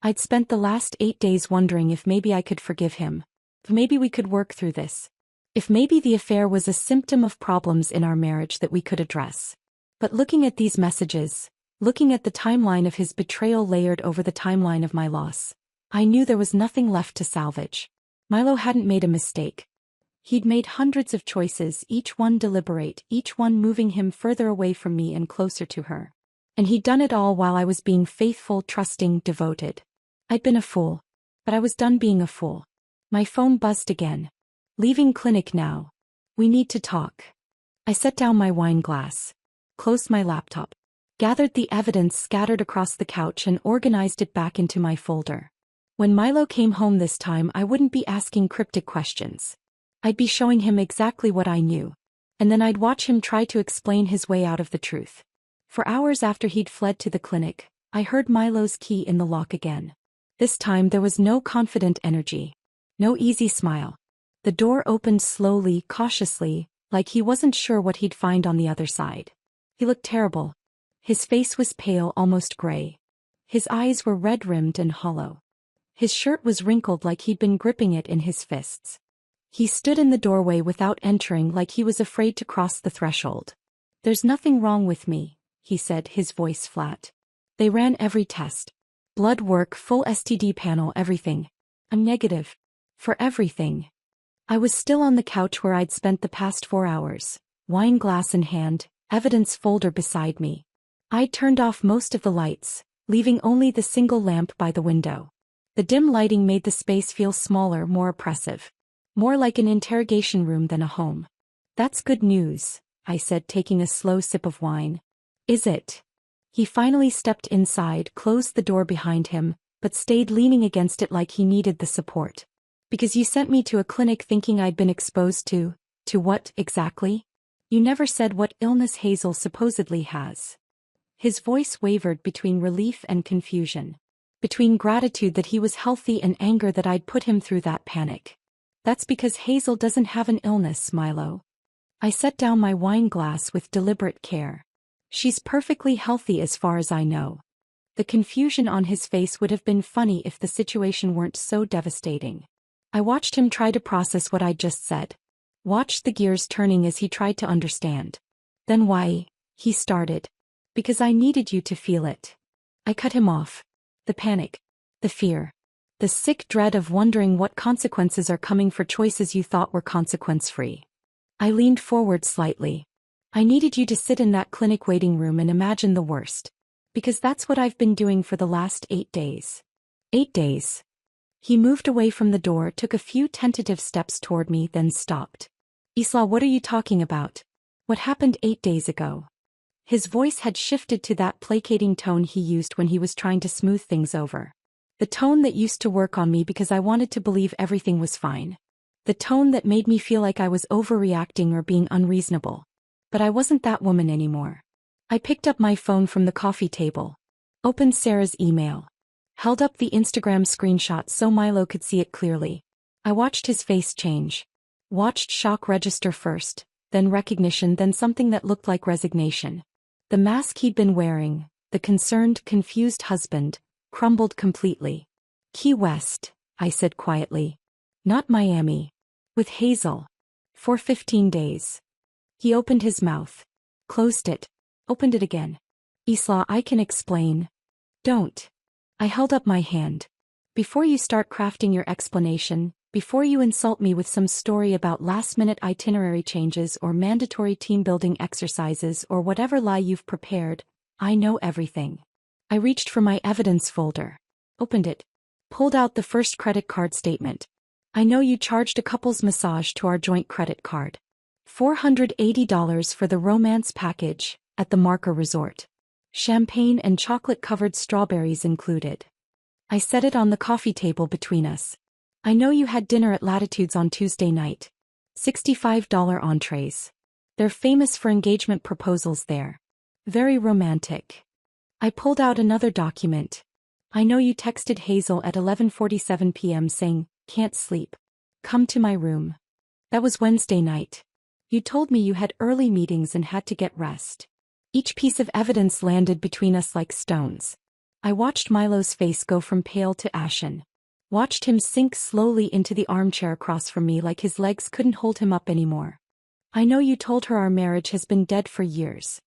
I'd spent the last 8 days wondering if maybe I could forgive him. If maybe we could work through this. If maybe the affair was a symptom of problems in our marriage that we could address. But looking at these messages, looking at the timeline of his betrayal layered over the timeline of my loss, I knew there was nothing left to salvage. Milo hadn't made a mistake. He'd made hundreds of choices, each one deliberate, each one moving him further away from me and closer to her. And he'd done it all while I was being faithful, trusting, devoted. I'd been a fool. But I was done being a fool. My phone buzzed again. Leaving clinic now. We need to talk. I set down my wine glass. Closed my laptop. Gathered the evidence scattered across the couch and organized it back into my folder. When Milo came home this time, I wouldn't be asking cryptic questions. I'd be showing him exactly what I knew. And then I'd watch him try to explain his way out of the truth. For hours after he'd fled to the clinic, I heard Milo's key in the lock again. This time there was no confident energy. No easy smile. The door opened slowly, cautiously, like he wasn't sure what he'd find on the other side. He looked terrible. His face was pale, almost gray. His eyes were red-rimmed and hollow. His shirt was wrinkled like he'd been gripping it in his fists. He stood in the doorway without entering, like he was afraid to cross the threshold. There's nothing wrong with me, he said, his voice flat. They ran every test. Blood work, full STD panel, everything. I'm negative. For everything. I was still on the couch where I'd spent the past 4 hours, wine glass in hand, evidence folder beside me. I'd turned off most of the lights, leaving only the single lamp by the window. The dim lighting made the space feel smaller, more oppressive. More like an interrogation room than a home. That's good news, I said, taking a slow sip of wine. Is it? He finally stepped inside, closed the door behind him, but stayed leaning against it like he needed the support. Because you sent me to a clinic thinking I'd been exposed to what, exactly? You never said what illness Hazel supposedly has. His voice wavered between relief and confusion. Between gratitude that he was healthy and anger that I'd put him through that panic. That's because Hazel doesn't have an illness, Milo. I set down my wine glass with deliberate care. She's perfectly healthy as far as I know. The confusion on his face would have been funny if the situation weren't so devastating. I watched him try to process what I'd just said. Watched the gears turning as he tried to understand. Then why, he started. Because I needed you to feel it. I cut him off. The panic. The fear. The sick dread of wondering what consequences are coming for choices you thought were consequence-free. I leaned forward slightly. I needed you to sit in that clinic waiting room and imagine the worst. Because that's what I've been doing for the last 8 days. 8 days. He moved away from the door, took a few tentative steps toward me, then stopped. Isla, what are you talking about? What happened 8 days ago? His voice had shifted to that placating tone he used when he was trying to smooth things over. The tone that used to work on me because I wanted to believe everything was fine. The tone that made me feel like I was overreacting or being unreasonable. But I wasn't that woman anymore. I picked up my phone from the coffee table. Opened Sarah's email. Held up the Instagram screenshot so Milo could see it clearly. I watched his face change. Watched shock register first, then recognition, then something that looked like resignation. The mask he'd been wearing, the concerned, confused husband, crumbled completely. Key West, I said quietly. Not Miami. With Hazel. For 15 days. He opened his mouth. Closed it. Opened it again. Isla, I can explain. Don't. I held up my hand. Before you start crafting your explanation, before you insult me with some story about last-minute itinerary changes or mandatory team-building exercises or whatever lie you've prepared, I know everything. I reached for my evidence folder. Opened it. Pulled out the first credit card statement. I know you charged a couple's massage to our joint credit card. $480 for the romance package at the Marker Resort. Champagne and chocolate-covered strawberries included. I set it on the coffee table between us. I know you had dinner at Latitudes on Tuesday night. $65 entrees. They're famous for engagement proposals there. Very romantic. I pulled out another document. I know you texted Hazel at 11:47 p.m. saying, "Can't sleep. Come to my room." That was Wednesday night. You told me you had early meetings and had to get rest. Each piece of evidence landed between us like stones. I watched Milo's face go from pale to ashen. Watched him sink slowly into the armchair across from me like his legs couldn't hold him up anymore. I know you told her our marriage has been dead for years.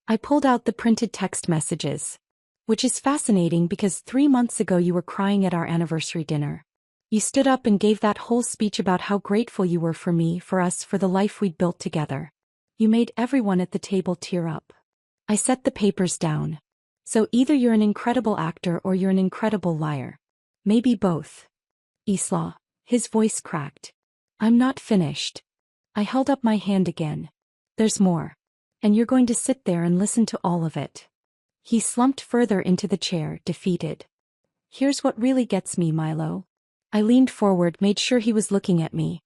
I pulled out the printed text messages. Which is fascinating because 3 months ago you were crying at our anniversary dinner. You stood up and gave that whole speech about how grateful you were for me, for us, for the life we'd built together. You made everyone at the table tear up. I set the papers down. So either you're an incredible actor or you're an incredible liar. Maybe both. Isla, his voice cracked. I'm not finished. I held up my hand again. There's more. And you're going to sit there and listen to all of it. He slumped further into the chair, defeated. Here's what really gets me, Milo. I leaned forward, made sure he was looking at me.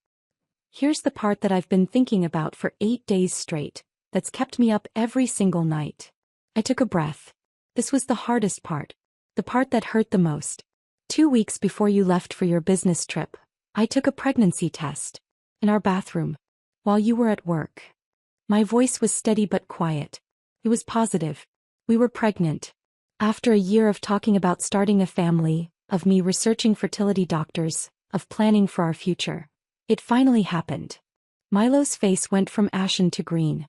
Here's the part that I've been thinking about for 8 days straight, that's kept me up every single night. I took a breath. This was the hardest part. The part that hurt the most. 2 weeks before you left for your business trip, I took a pregnancy test. In our bathroom. While you were at work. My voice was steady but quiet. It was positive. We were pregnant. After a year of talking about starting a family, of me researching fertility doctors, of planning for our future. It finally happened. Milo's face went from ashen to green.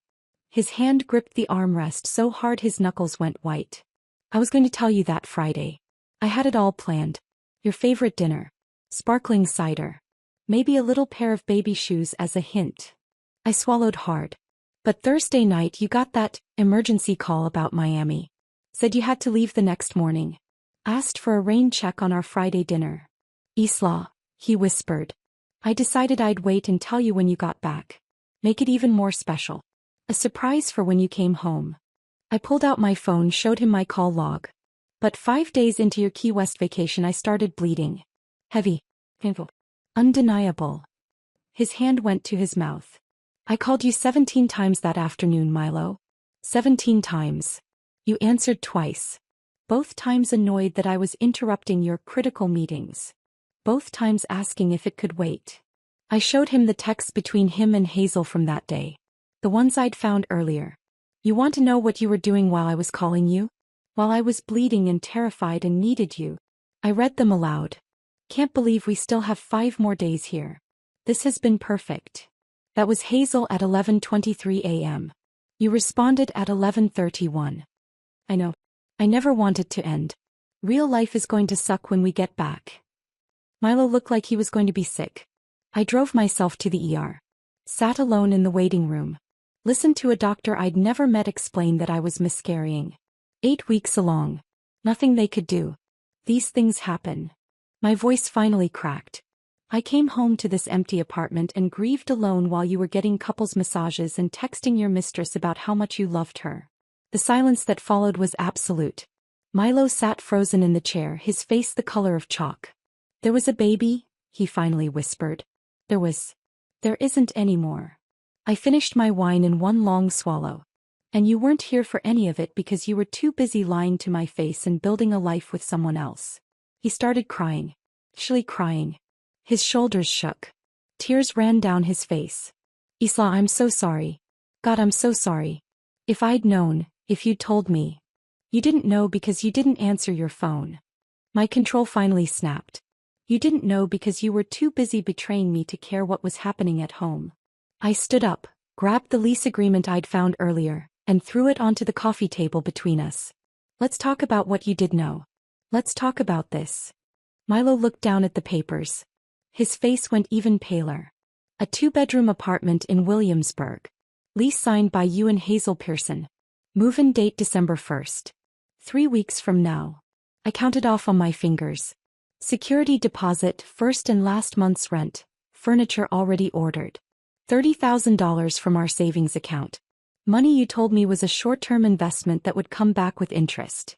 His hand gripped the armrest so hard his knuckles went white. I was going to tell you that Friday. I had it all planned. Your favorite dinner. Sparkling cider. Maybe a little pair of baby shoes as a hint. I swallowed hard. But Thursday night you got that emergency call about Miami. Said you had to leave the next morning. Asked for a rain check on our Friday dinner. Isla, he whispered. I decided I'd wait and tell you when you got back. Make it even more special. A surprise for when you came home. I pulled out my phone, showed him my call log. But 5 days into your Key West vacation I started bleeding. Heavy. Painful. Undeniable. His hand went to his mouth. I called you 17 times that afternoon, Milo. 17 times. You answered twice. Both times annoyed that I was interrupting your critical meetings. Both times asking if it could wait. I showed him the texts between him and Hazel from that day. The ones I'd found earlier. You want to know what you were doing while I was calling you? While I was bleeding and terrified and needed you. I read them aloud. Can't believe we still have 5 more days here. This has been perfect. That was Hazel at 11:23 a.m. You responded at 11:31. I know. I never want it to end. Real life is going to suck when we get back. Milo looked like he was going to be sick. I drove myself to the ER. Sat alone in the waiting room. Listened to a doctor I'd never met explain that I was miscarrying. 8 weeks along. Nothing they could do. These things happen. My voice finally cracked. I came home to this empty apartment and grieved alone while you were getting couples massages and texting your mistress about how much you loved her. The silence that followed was absolute. Milo sat frozen in the chair, his face the color of chalk. There was a baby, he finally whispered. There isn't any more. I finished my wine in one long swallow. And you weren't here for any of it because you were too busy lying to my face and building a life with someone else. He started crying. Actually crying. His shoulders shook. Tears ran down his face. Isla, I'm so sorry. God, I'm so sorry. If I'd known, if you'd told me. You didn't know because you didn't answer your phone. My control finally snapped. You didn't know because you were too busy betraying me to care what was happening at home. I stood up, grabbed the lease agreement I'd found earlier, and threw it onto the coffee table between us. Let's talk about what you did know. Let's talk about this. Milo looked down at the papers. His face went even paler. A 2-bedroom apartment in Williamsburg. Lease signed by you and Hazel Pearson. Move-in date December 1st. 3 weeks from now. I counted off on my fingers. Security deposit, first and last month's rent. Furniture already ordered. $30,000 from our savings account. Money you told me was a short-term investment that would come back with interest.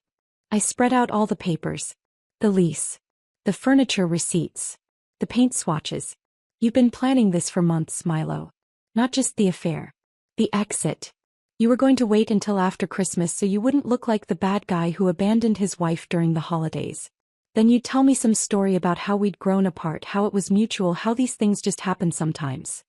I spread out all the papers. The lease. The furniture receipts. The paint swatches. You've been planning this for months, Milo. Not just the affair. The exit. You were going to wait until after Christmas so you wouldn't look like the bad guy who abandoned his wife during the holidays. Then you'd tell me some story about how we'd grown apart, how it was mutual, how these things just happen sometimes.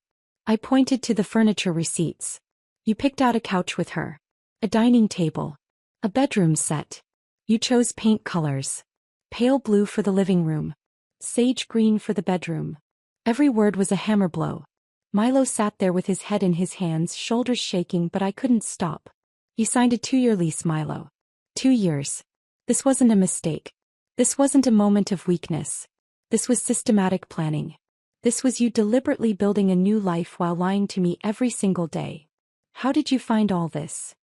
I pointed to the furniture receipts. You picked out a couch with her. A dining table. A bedroom set. You chose paint colors. Pale blue for the living room. Sage green for the bedroom. Every word was a hammer blow. Milo sat there with his head in his hands, shoulders shaking, but I couldn't stop. You signed a 2-year lease, Milo. 2 years. This wasn't a mistake. This wasn't a moment of weakness. This was systematic planning. This was you deliberately building a new life while lying to me every single day. How did you find all this?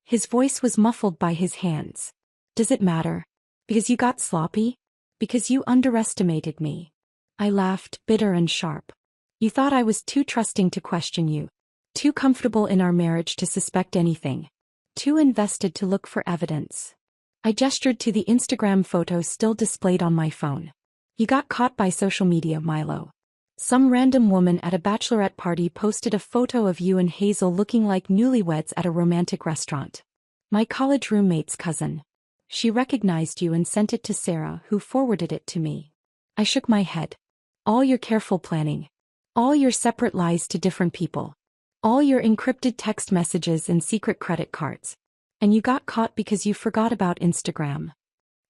His voice was muffled by his hands. Does it matter? Because you got sloppy? Because you underestimated me. I laughed, bitter and sharp. You thought I was too trusting to question you. Too comfortable in our marriage to suspect anything. Too invested to look for evidence. I gestured to the Instagram photo still displayed on my phone. You got caught by social media, Milo. Some random woman at a bachelorette party posted a photo of you and Hazel looking like newlyweds at a romantic restaurant. My college roommate's cousin. She recognized you and sent it to Sarah, who forwarded it to me. I shook my head. All your careful planning. All your separate lies to different people. All your encrypted text messages and secret credit cards. And you got caught because you forgot about Instagram.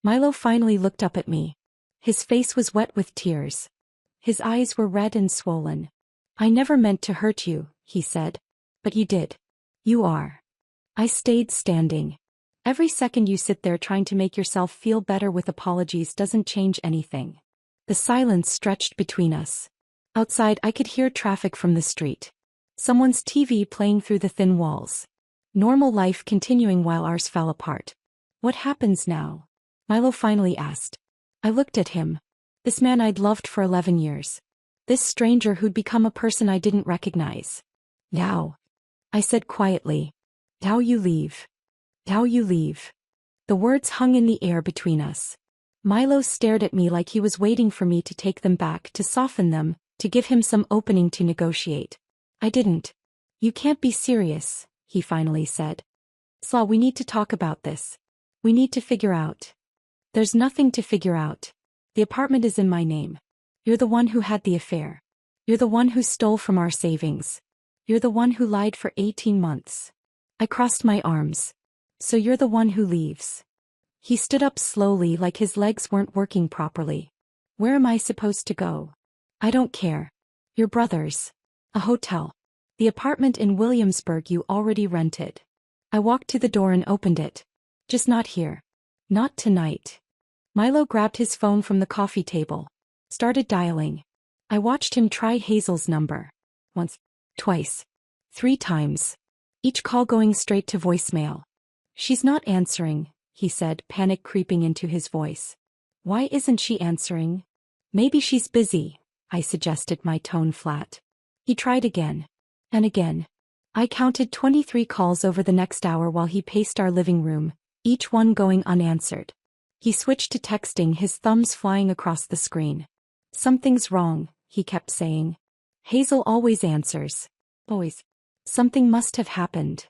Milo finally looked up at me. His face was wet with tears. His eyes were red and swollen. I never meant to hurt you, he said. But you did. You are. I stayed standing. Every second you sit there trying to make yourself feel better with apologies doesn't change anything. The silence stretched between us. Outside I could hear traffic from the street. Someone's TV playing through the thin walls. Normal life continuing while ours fell apart. What happens now? Milo finally asked. I looked at him. This man I'd loved for 11 years. This stranger who'd become a person I didn't recognize. Now, I said quietly. Now you leave. Now you leave. The words hung in the air between us. Milo stared at me like he was waiting for me to take them back, to soften them, to give him some opening to negotiate. I didn't. You can't be serious, he finally said. Slaw, we need to talk about this. We need to figure out. There's nothing to figure out. The apartment is in my name. You're the one who had the affair. You're the one who stole from our savings. You're the one who lied for 18 months. I crossed my arms. So you're the one who leaves. He stood up slowly like his legs weren't working properly. Where am I supposed to go? I don't care. Your brother's. A hotel. The apartment in Williamsburg you already rented. I walked to the door and opened it. Just not here. Not tonight. Milo grabbed his phone from the coffee table. Started dialing. I watched him try Hazel's number. Once. Twice. 3 times. Each call going straight to voicemail. She's not answering, he said, panic creeping into his voice. Why isn't she answering? Maybe she's busy, I suggested, my tone flat. He tried again. And again. I counted 23 calls over the next hour while he paced our living room, each one going unanswered. He switched to texting, his thumbs flying across the screen. Something's wrong, he kept saying. Hazel always answers. Always. Something must have happened.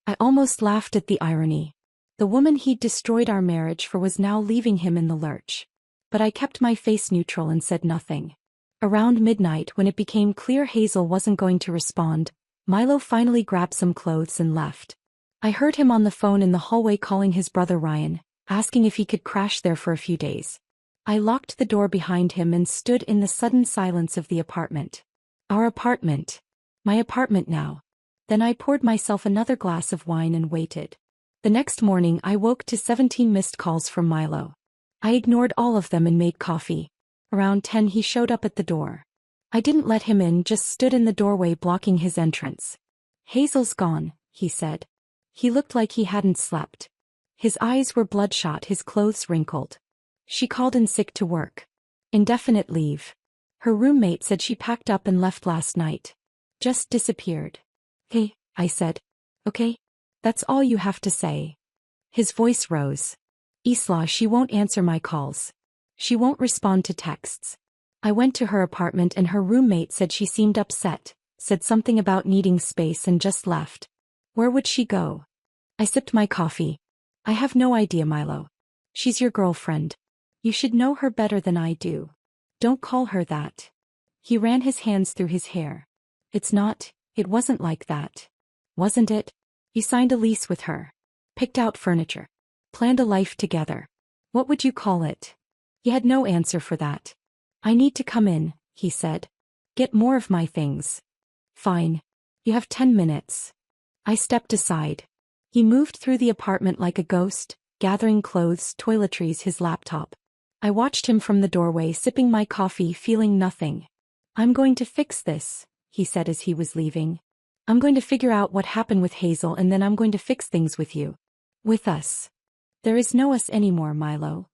I almost laughed at the irony. The woman he'd destroyed our marriage for was now leaving him in the lurch. But I kept my face neutral and said nothing. Around midnight, when it became clear Hazel wasn't going to respond, Milo finally grabbed some clothes and left. I heard him on the phone in the hallway calling his brother Ryan, asking if he could crash there for a few days. I locked the door behind him and stood in the sudden silence of the apartment. Our apartment. My apartment now. Then I poured myself another glass of wine and waited. The next morning I woke to 17 missed calls from Milo. I ignored all of them and made coffee. Around 10 he showed up at the door. I didn't let him in, just stood in the doorway blocking his entrance. "Hazel's gone," he said. He looked like he hadn't slept. His eyes were bloodshot, his clothes wrinkled. "She called in sick to work. Indefinite leave. Her roommate said she packed up and left last night. Just disappeared." "Hey," I said. "Okay? That's all you have to say." His voice rose. "Isla, she won't answer my calls. She won't respond to texts. I went to her apartment and her roommate said she seemed upset, said something about needing space and just left. Where would she go?" I sipped my coffee. "I have no idea, Milo. She's your girlfriend. You should know her better than I do. Don't call her that." He ran his hands through his hair. It wasn't like that. Wasn't it? You signed a lease with her. Picked out furniture. Planned a life together. What would you call it?" He had no answer for that. "I need to come in," he said. "Get more of my things." "Fine. You have 10 minutes. I stepped aside. He moved through the apartment like a ghost, gathering clothes, toiletries, his laptop. I watched him from the doorway, sipping my coffee, feeling nothing. "I'm going to fix this," he said as he was leaving. "I'm going to figure out what happened with Hazel and then I'm going to fix things with you. With us. There is no us anymore, Milo."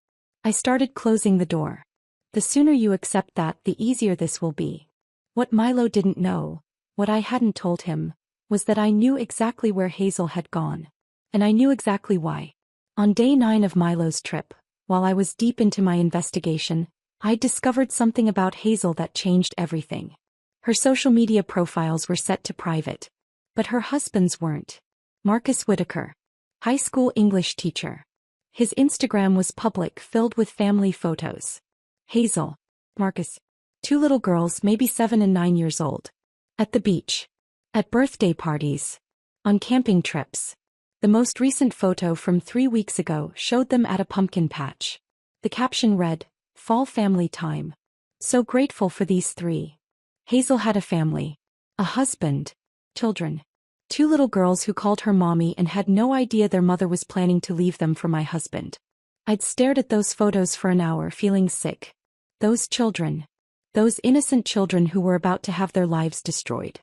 I started closing the door. The sooner you accept that, the easier this will be. What Milo didn't know, what I hadn't told him, was that I knew exactly where Hazel had gone. And I knew exactly why. On day 9 of Milo's trip, while I was deep into my investigation, I discovered something about Hazel that changed everything. Her social media profiles were set to private. But her husband's weren't. Marcus Whitaker. High school English teacher. His Instagram was public, filled with family photos. Hazel. Marcus. 2 little girls, maybe 7 and 9 years old. At the beach. At birthday parties. On camping trips. The most recent photo from 3 weeks ago showed them at a pumpkin patch. The caption read, "Fall family time. So grateful for these 3. Hazel had a family. A husband. Children. 2 little girls who called her mommy and had no idea their mother was planning to leave them for my husband. I'd stared at those photos for an hour, feeling sick. Those children. Those innocent children who were about to have their lives destroyed.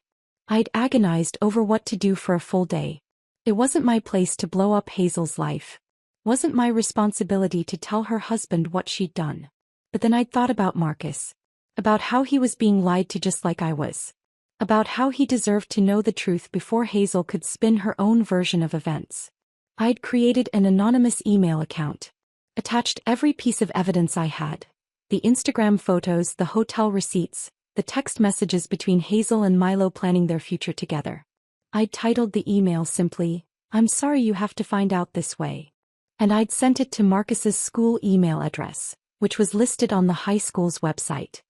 I'd agonized over what to do for a full day. It wasn't my place to blow up Hazel's life. Wasn't my responsibility to tell her husband what she'd done. But then I'd thought about Marcus. About how he was being lied to just like I was. About how he deserved to know the truth before Hazel could spin her own version of events. I'd created an anonymous email account. Attached every piece of evidence I had. The Instagram photos, the hotel receipts, the text messages between Hazel and Milo planning their future together. I'd titled the email simply, "I'm sorry you have to find out this way." And I'd sent it to Marcus's school email address, which was listed on the high school's website.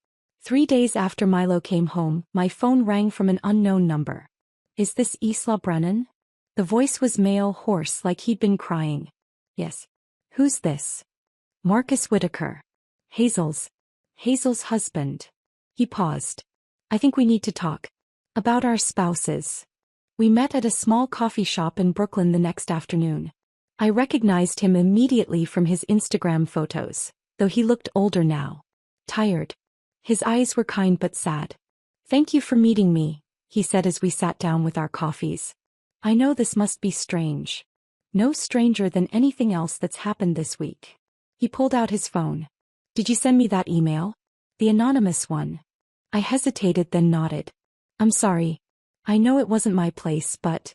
3 days after Milo came home, my phone rang from an unknown number. "Is this Isla Brennan?" The voice was male, hoarse, like he'd been crying. "Yes." "Who's this?" "Marcus Whitaker. Hazel's husband." He paused. "I think we need to talk. About our spouses." We met at a small coffee shop in Brooklyn the next afternoon. I recognized him immediately from his Instagram photos, though he looked older now. Tired. His eyes were kind but sad. "Thank you for meeting me," he said as we sat down with our coffees. "I know this must be strange. No stranger than anything else that's happened this week." He pulled out his phone. "Did you send me that email? The anonymous one?" I hesitated, then nodded. "I'm sorry. I know it wasn't my place, but..."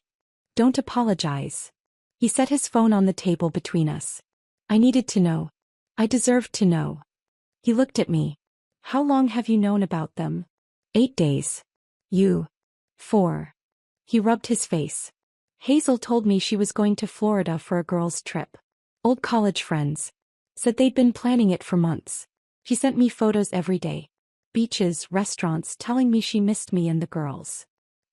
"Don't apologize." He set his phone on the table between us. "I needed to know. I deserved to know." He looked at me. "How long have you known about them?" 8 days. "You?" 4. He rubbed his face. "Hazel told me she was going to Florida for a girls' trip. Old college friends. Said they'd been planning it for months. She sent me photos every day. Beaches, restaurants, telling me she missed me and the girls.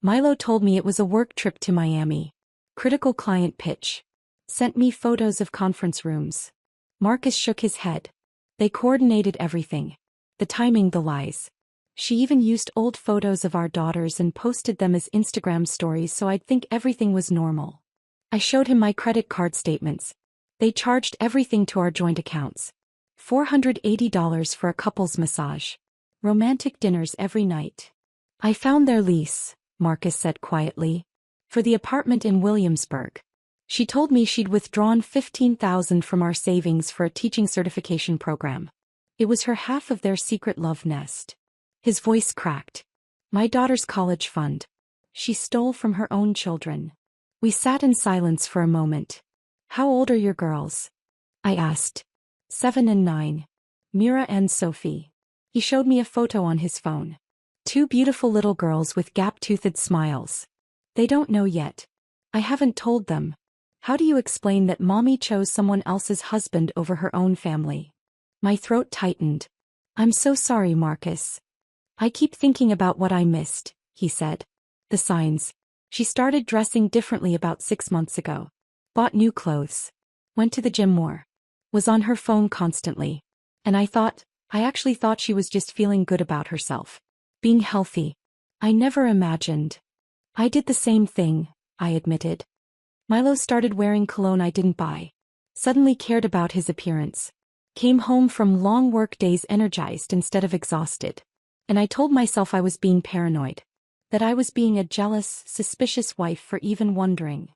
Milo told me it was a work trip to Miami. Critical client pitch. Sent me photos of conference rooms. Marcus shook his head. They coordinated everything. The timing, the lies. She even used old photos of our daughters and posted them as Instagram stories so I'd think everything was normal. I showed him my credit card statements. They charged everything to our joint accounts. $480 for a couple's massage. Romantic dinners every night. I found their lease, Marcus said quietly. For the apartment in Williamsburg. She told me she'd withdrawn $15,000 from our savings for a teaching certification program. It was her half of their secret love nest. His voice cracked. My daughter's college fund. She stole from her own children. We sat in silence for a moment. How old are your girls? I asked. 7 and 9. Mira and Sophie. He showed me a photo on his phone. 2 beautiful little girls with gap-toothed smiles. They don't know yet. I haven't told them. How do you explain that mommy chose someone else's husband over her own family? My throat tightened. I'm so sorry, Marcus. I keep thinking about what I missed, he said. The signs. She started dressing differently about 6 months ago. Bought new clothes. Went to the gym more. Was on her phone constantly. And I actually thought she was just feeling good about herself. Being healthy. I never imagined. I did the same thing, I admitted. Milo started wearing cologne I didn't buy. Suddenly cared about his appearance. Came home from long work days energized instead of exhausted. And I told myself I was being paranoid. That I was being a jealous, suspicious wife for even wondering.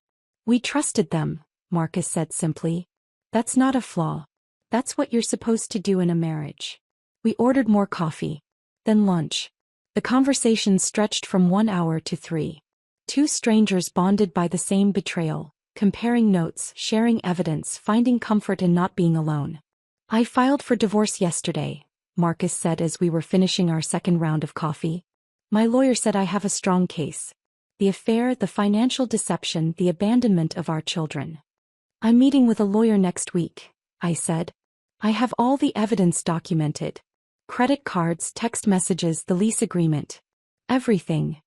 We trusted them, Marcus said simply. That's not a flaw. That's what you're supposed to do in a marriage. We ordered more coffee. Then lunch. The conversation stretched from 1 hour to 3. 2 strangers bonded by the same betrayal, comparing notes, sharing evidence, finding comfort in not being alone. I filed for divorce yesterday, Marcus said as we were finishing our second round of coffee. My lawyer said I have a strong case. The affair, the financial deception, the abandonment of our children. I'm meeting with a lawyer next week, I said. I have all the evidence documented. Credit cards, text messages, the lease agreement. Everything.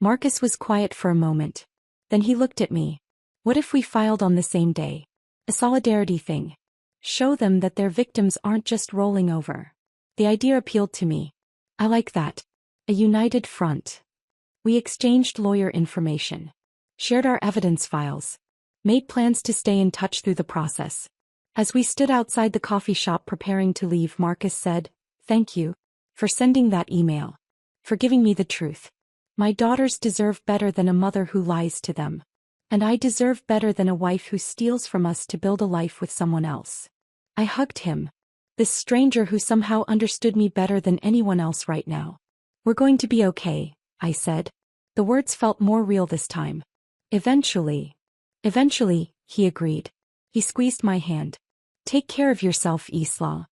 Marcus was quiet for a moment. Then he looked at me. What if we filed on the same day? A solidarity thing. Show them that their victims aren't just rolling over. The idea appealed to me. I like that. A united front. We exchanged lawyer information. Shared our evidence files. Made plans to stay in touch through the process. As we stood outside the coffee shop preparing to leave, Marcus said, "Thank you for sending that email. For giving me the truth. My daughters deserve better than a mother who lies to them. And I deserve better than a wife who steals from us to build a life with someone else." I hugged him. This stranger who somehow understood me better than anyone else right now. We're going to be okay, I said. The words felt more real this time. Eventually, he agreed. He squeezed my hand. Take care of yourself, Isla.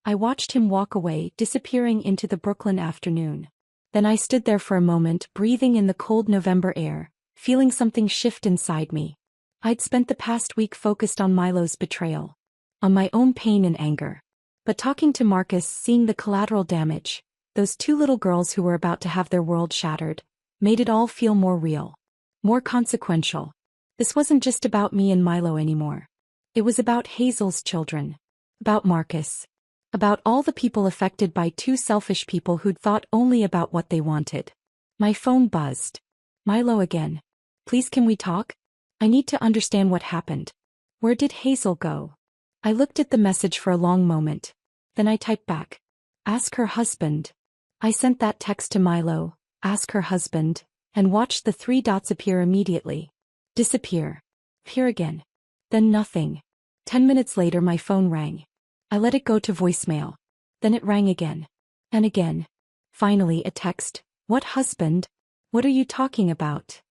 I watched him walk away, disappearing into the Brooklyn afternoon. Then I stood there for a moment, breathing in the cold November air, feeling something shift inside me. I'd spent the past week focused on Milo's betrayal. On my own pain and anger. But talking to Marcus, seeing the collateral damage, those 2 little girls who were about to have their world shattered, made it all feel more real. More consequential. This wasn't just about me and Milo anymore. It was about Hazel's children. About Marcus. About all the people affected by 2 selfish people who'd thought only about what they wanted. My phone buzzed. Milo again. Please, can we talk? I need to understand what happened. Where did Hazel go? I looked at the message for a long moment. Then I typed back. Ask her husband. I sent that text to Milo. Ask her husband. And watched the 3 dots appear immediately. Disappear. Appear again. Then nothing. 10 minutes later my phone rang. I let it go to voicemail. Then it rang again. And again. Finally a text. What husband? What are you talking about?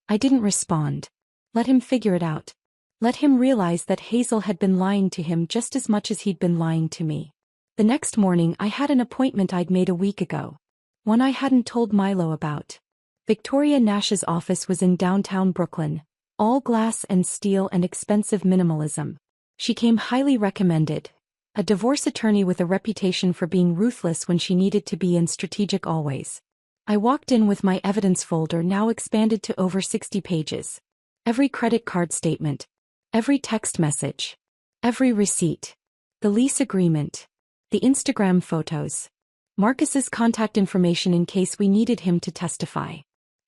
I didn't respond. Let him figure it out. Let him realize that Hazel had been lying to him just as much as he'd been lying to me. The next morning I had an appointment I'd made a week ago. One I hadn't told Milo about. Victoria Nash's office was in downtown Brooklyn. All glass and steel and expensive minimalism. She came highly recommended. A divorce attorney with a reputation for being ruthless when she needed to be and strategic always. I walked in with my evidence folder now expanded to over 60 pages. Every credit card statement. Every text message. Every receipt. The lease agreement. The Instagram photos. Marcus's contact information in case we needed him to testify.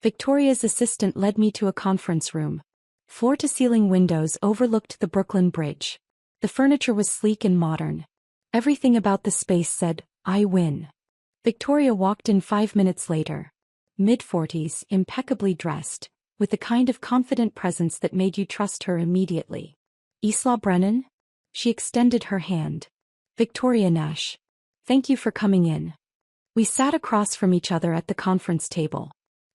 Victoria's assistant led me to a conference room. Floor-to-ceiling windows overlooked the Brooklyn Bridge. The furniture was sleek and modern. Everything about the space said, "I win." Victoria walked in 5 minutes later. Mid-40s, impeccably dressed, with the kind of confident presence that made you trust her immediately. "Isla Brennan?" She extended her hand. "Victoria Nash. Thank you for coming in." We sat across from each other at the conference table.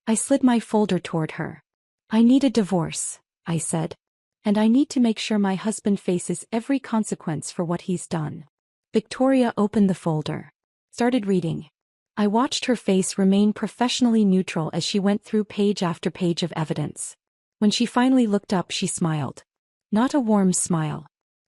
I slid my folder toward her. "I need a divorce," I said. "And I need to make sure my husband faces every consequence for what he's done." Victoria opened the folder. Started reading. I watched her face remain professionally neutral as she went through page after page of evidence. When she finally looked up, she smiled. Not a warm smile.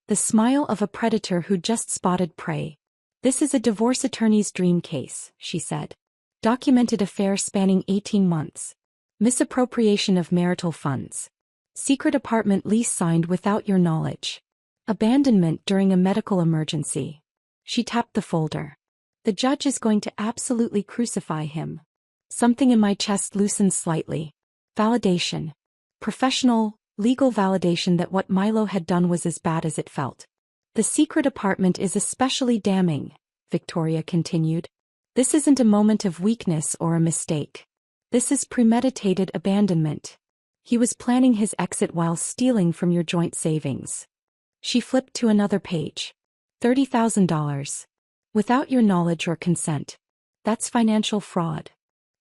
The smile of a predator who just spotted prey. "This is a divorce attorney's dream case," she said. "Documented affair spanning 18 months. Misappropriation of marital funds. Secret apartment lease signed without your knowledge. Abandonment during a medical emergency." She tapped the folder. "The judge is going to absolutely crucify him." Something in my chest loosened slightly. Validation. Professional, legal validation that what Milo had done was as bad as it felt. "The secret apartment is especially damning," Victoria continued. "This isn't a moment of weakness or a mistake. This is premeditated abandonment. He was planning his exit while stealing from your joint savings." She flipped to another page. $30,000. Without your knowledge or consent. That's financial fraud.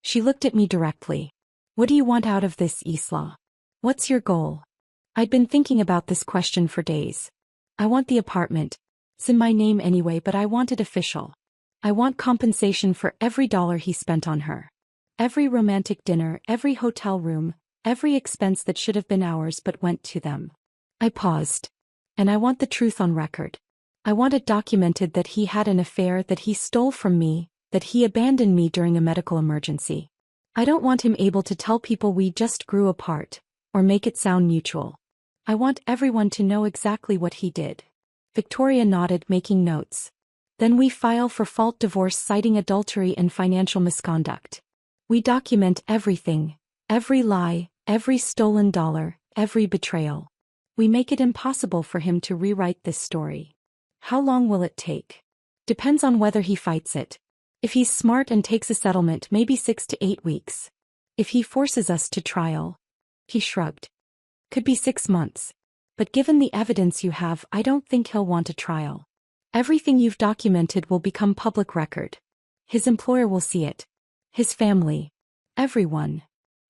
She looked at me directly. "What do you want out of this, Isla? What's your goal?" I'd been thinking about this question for days. "I want the apartment. It's in my name anyway, but I want it official. I want compensation for every dollar he spent on her. Every romantic dinner, every hotel room, every expense that should have been ours but went to them." I paused. "And I want the truth on record. I want it documented that he had an affair, that he stole from me, that he abandoned me during a medical emergency. I don't want him able to tell people we just grew apart, or make it sound mutual. I want everyone to know exactly what he did." Victoria nodded, making notes. "Then we file for fault divorce citing adultery and financial misconduct. We document everything, every lie, every stolen dollar, every betrayal. We make it impossible for him to rewrite this story." "How long will it take?" "Depends on whether he fights it. If he's smart and takes a settlement, maybe 6 to 8 weeks. If he forces us to trial," he shrugged, "could be 6 months. But given the evidence you have, I don't think he'll want a trial. Everything you've documented will become public record. His employer will see it. His family. Everyone."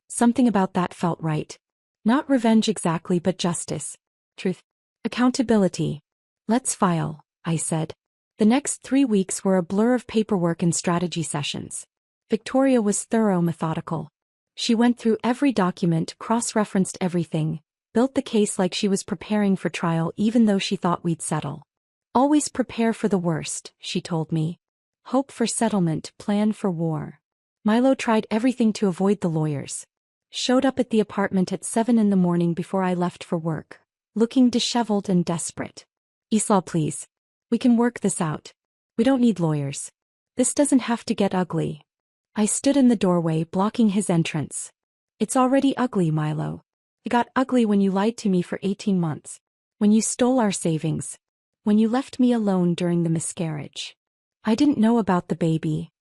Something about that felt right. Not revenge exactly, but justice. Truth. Accountability. "Let's file," I said. The next 3 weeks were a blur of paperwork and strategy sessions. Victoria was thorough, methodical. She went through every document, cross-referenced everything, built the case like she was preparing for trial even though she thought we'd settle. "Always prepare for the worst," she told me. "Hope for settlement, plan for war." Milo tried everything to avoid the lawyers. Showed up at the apartment at 7 in the morning before I left for work, looking disheveled and desperate. "Isla, please. We can work this out. We don't need lawyers. This doesn't have to get ugly." I stood in the doorway, blocking his entrance. "It's already ugly, Milo. It got ugly when you lied to me for 18 months. When you stole our savings. When you left me alone during the miscarriage. I didn't know about the baby.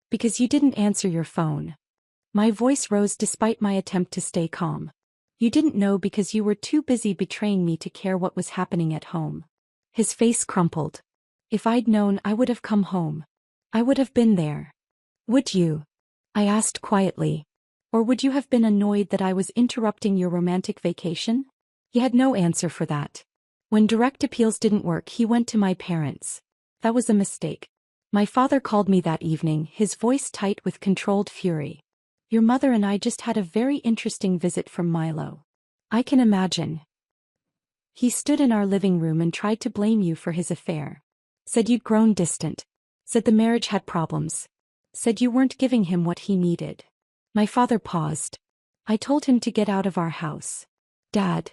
Because you didn't answer your phone." My voice rose despite my attempt to stay calm. "You didn't know because you were too busy betraying me to care what was happening at home." His face crumpled. "If I'd known, I would have come home. I would have been there." "Would you?" I asked quietly. "Or would you have been annoyed that I was interrupting your romantic vacation?" He had no answer for that. When direct appeals didn't work, he went to my parents. That was a mistake. My father called me that evening, his voice tight with controlled fury. "Your mother and I just had a very interesting visit from Milo." "I can imagine." "He stood in our living room and tried to blame you for his affair. Said you'd grown distant. Said the marriage had problems. Said you weren't giving him what he needed." My father paused. I told him to get out of our house. Dad.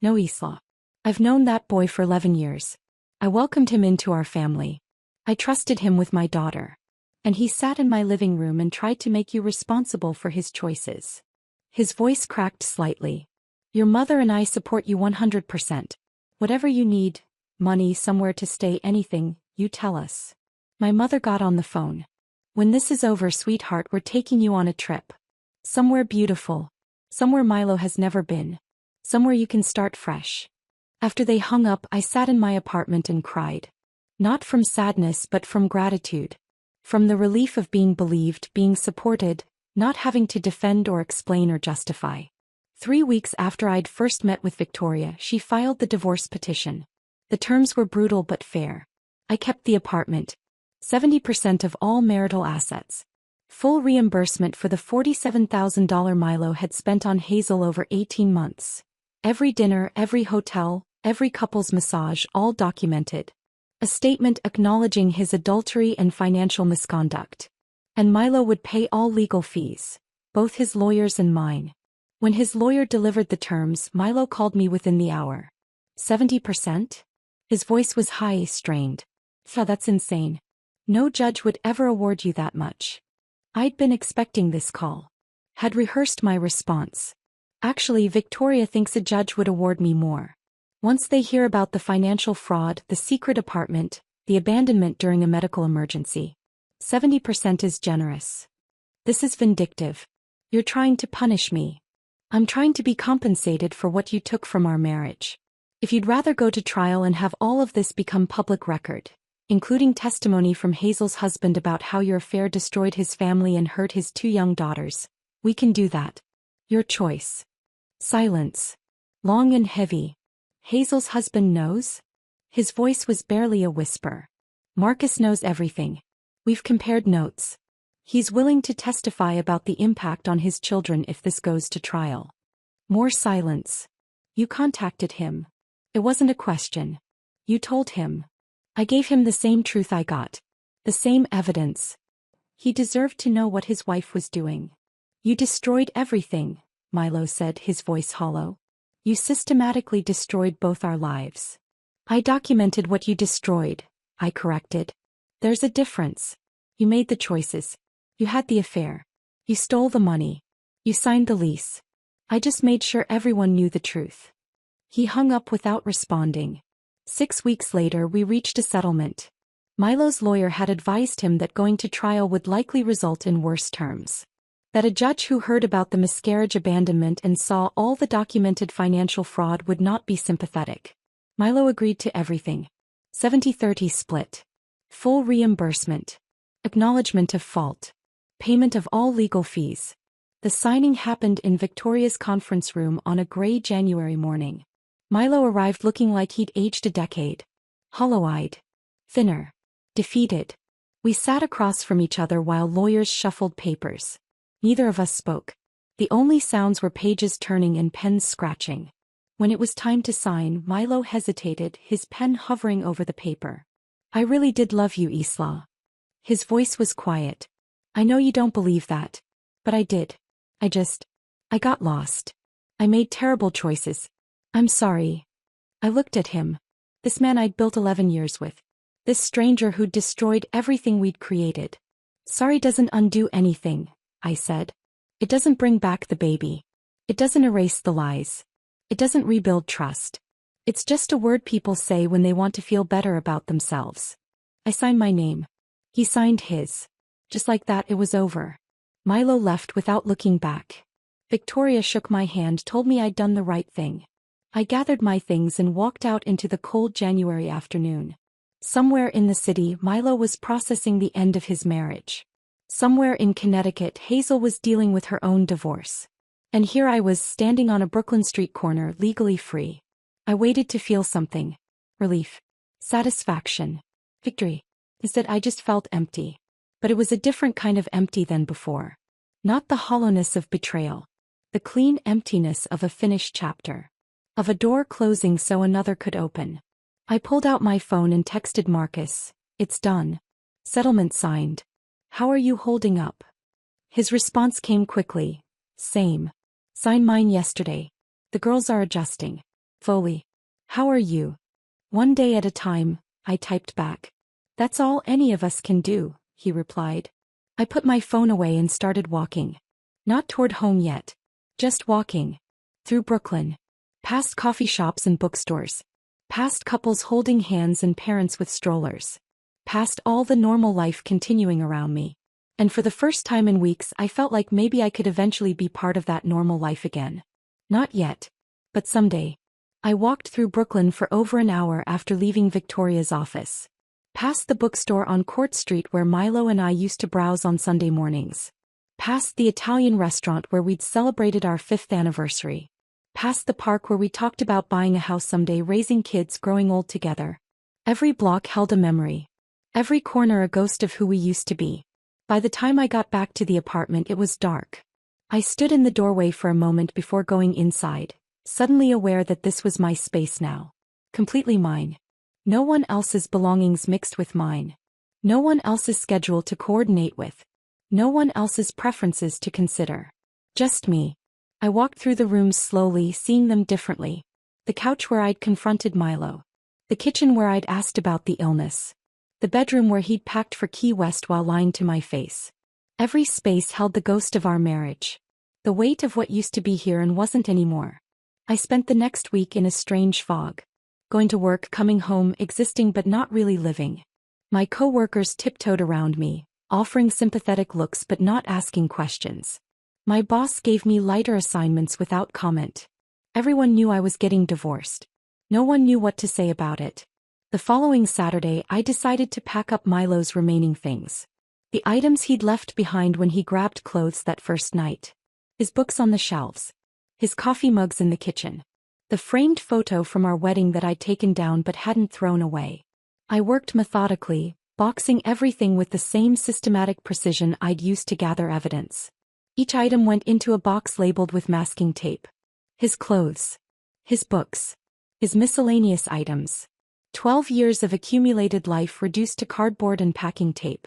No, Isla. I've known that boy for 11 years. I welcomed him into our family. I trusted him with my daughter. And he sat in my living room and tried to make you responsible for his choices. His voice cracked slightly. Your mother and I support you 100%. Whatever you need, money, somewhere to stay, anything, you tell us. My mother got on the phone. When this is over, sweetheart, we're taking you on a trip. Somewhere beautiful. Somewhere Milo has never been. Somewhere you can start fresh. After they hung up, I sat in my apartment and cried. Not from sadness but from gratitude. From the relief of being believed, being supported, not having to defend or explain or justify. 3 weeks after I'd first met with Victoria, she filed the divorce petition. The terms were brutal but fair. I kept the apartment. 70% of all marital assets. Full reimbursement for the $47,000 Milo had spent on Hazel over 18 months. Every dinner, every hotel, every couple's massage, all documented. A statement acknowledging his adultery and financial misconduct. And Milo would pay all legal fees, both his lawyer's and mine. When his lawyer delivered the terms, Milo called me within the hour. 70%? His voice was high, strained. That's insane. No judge would ever award you that much. I'd been expecting this call. Had rehearsed my response. Actually, Victoria thinks a judge would award me more. Once they hear about the financial fraud, the secret apartment, the abandonment during a medical emergency. 70% is generous. This is vindictive. You're trying to punish me. I'm trying to be compensated for what you took from our marriage. If you'd rather go to trial and have all of this become public record, including testimony from Hazel's husband about how your affair destroyed his family and hurt his 2 young daughters, we can do that. Your choice. Silence. Long and heavy. Hazel's husband knows? His voice was barely a whisper. Marcus knows everything. We've compared notes. He's willing to testify about the impact on his children if this goes to trial. More silence. You contacted him. It wasn't a question. You told him. I gave him the same truth I got. The same evidence. He deserved to know what his wife was doing. You destroyed everything, Milo said, his voice hollow. You systematically destroyed both our lives. I documented what you destroyed, I corrected. There's a difference. You made the choices. You had the affair. You stole the money. You signed the lease. I just made sure everyone knew the truth. He hung up without responding. 6 weeks later, we reached a settlement. Milo's lawyer had advised him that going to trial would likely result in worse terms. That a judge who heard about the miscarriage abandonment and saw all the documented financial fraud would not be sympathetic. Milo agreed to everything. 70-30 split. Full reimbursement. Acknowledgement of fault. Payment of all legal fees. The signing happened in Victoria's conference room on a gray January morning. Milo arrived looking like he'd aged a decade. Hollow-eyed. Thinner. Defeated. We sat across from each other while lawyers shuffled papers. Neither of us spoke. The only sounds were pages turning and pens scratching. When it was time to sign, Milo hesitated, his pen hovering over the paper. I really did love you, Isla. His voice was quiet. I know you don't believe that. But I did. I got lost. I made terrible choices. I'm sorry. I looked at him. This man I'd built 11 years with. This stranger who'd destroyed everything we'd created. Sorry doesn't undo anything, I said. It doesn't bring back the baby. It doesn't erase the lies. It doesn't rebuild trust. It's just a word people say when they want to feel better about themselves. I signed my name. He signed his. Just like that, it was over. Milo left without looking back. Victoria shook my hand, told me I'd done the right thing. I gathered my things and walked out into the cold January afternoon. Somewhere in the city, Milo was processing the end of his marriage. Somewhere in Connecticut, Hazel was dealing with her own divorce. And here I was, standing on a Brooklyn street corner, legally free. I waited to feel something. Relief. Satisfaction. Victory. Instead, I just felt empty. But it was a different kind of empty than before. Not the hollowness of betrayal. The clean emptiness of a finished chapter. Of a door closing so another could open. I pulled out my phone and texted Marcus. It's done. Settlement signed. How are you holding up? His response came quickly. Same. Signed mine yesterday. The girls are adjusting. Foley. How are you? One day at a time, I typed back. That's all any of us can do, he replied. I put my phone away and started walking. Not toward home yet. Just walking. Through Brooklyn. Past coffee shops and bookstores. Past couples holding hands and parents with strollers. Past all the normal life continuing around me. And for the first time in weeks I felt like maybe I could eventually be part of that normal life again. Not yet. But someday. I walked through Brooklyn for over an hour after leaving Victoria's office. Past the bookstore on Court Street where Milo and I used to browse on Sunday mornings. Past the Italian restaurant where we'd celebrated our 5th anniversary. Past the park where we talked about buying a house someday, raising kids, growing old together. Every block held a memory. Every corner a ghost of who we used to be. By the time I got back to the apartment it was dark. I stood in the doorway for a moment before going inside, suddenly aware that this was my space now. Completely mine. No one else's belongings mixed with mine. No one else's schedule to coordinate with. No one else's preferences to consider. Just me. I walked through the rooms slowly, seeing them differently. The couch where I'd confronted Milo. The kitchen where I'd asked about the illness. The bedroom where he'd packed for Key West while lying to my face. Every space held the ghost of our marriage. The weight of what used to be here and wasn't anymore. I spent the next week in a strange fog. Going to work, coming home, existing but not really living. My co-workers tiptoed around me, offering sympathetic looks but not asking questions. My boss gave me lighter assignments without comment. Everyone knew I was getting divorced. No one knew what to say about it. The following Saturday I decided to pack up Milo's remaining things. The items he'd left behind when he grabbed clothes that first night. His books on the shelves. His coffee mugs in the kitchen. The framed photo from our wedding that I'd taken down but hadn't thrown away. I worked methodically, boxing everything with the same systematic precision I'd used to gather evidence. Each item went into a box labeled with masking tape. His clothes. His books. His miscellaneous items. 12 years of accumulated life reduced to cardboard and packing tape.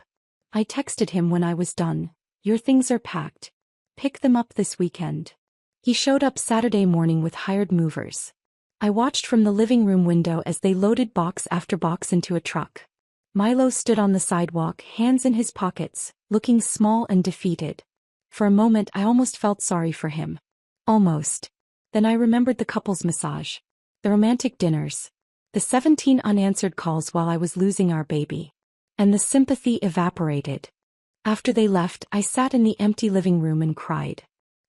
I texted him when I was done. Your things are packed. Pick them up this weekend. He showed up Saturday morning with hired movers. I watched from the living room window as they loaded box after box into a truck. Milo stood on the sidewalk, hands in his pockets, looking small and defeated. For a moment I almost felt sorry for him. Almost. Then I remembered the couple's massage. The romantic dinners. The 17 unanswered calls while I was losing our baby. And the sympathy evaporated. After they left, I sat in the empty living room and cried.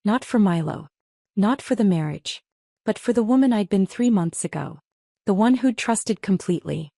Not for Milo. Not for the marriage. But for the woman I'd been 3 months ago. The one who'd trusted completely.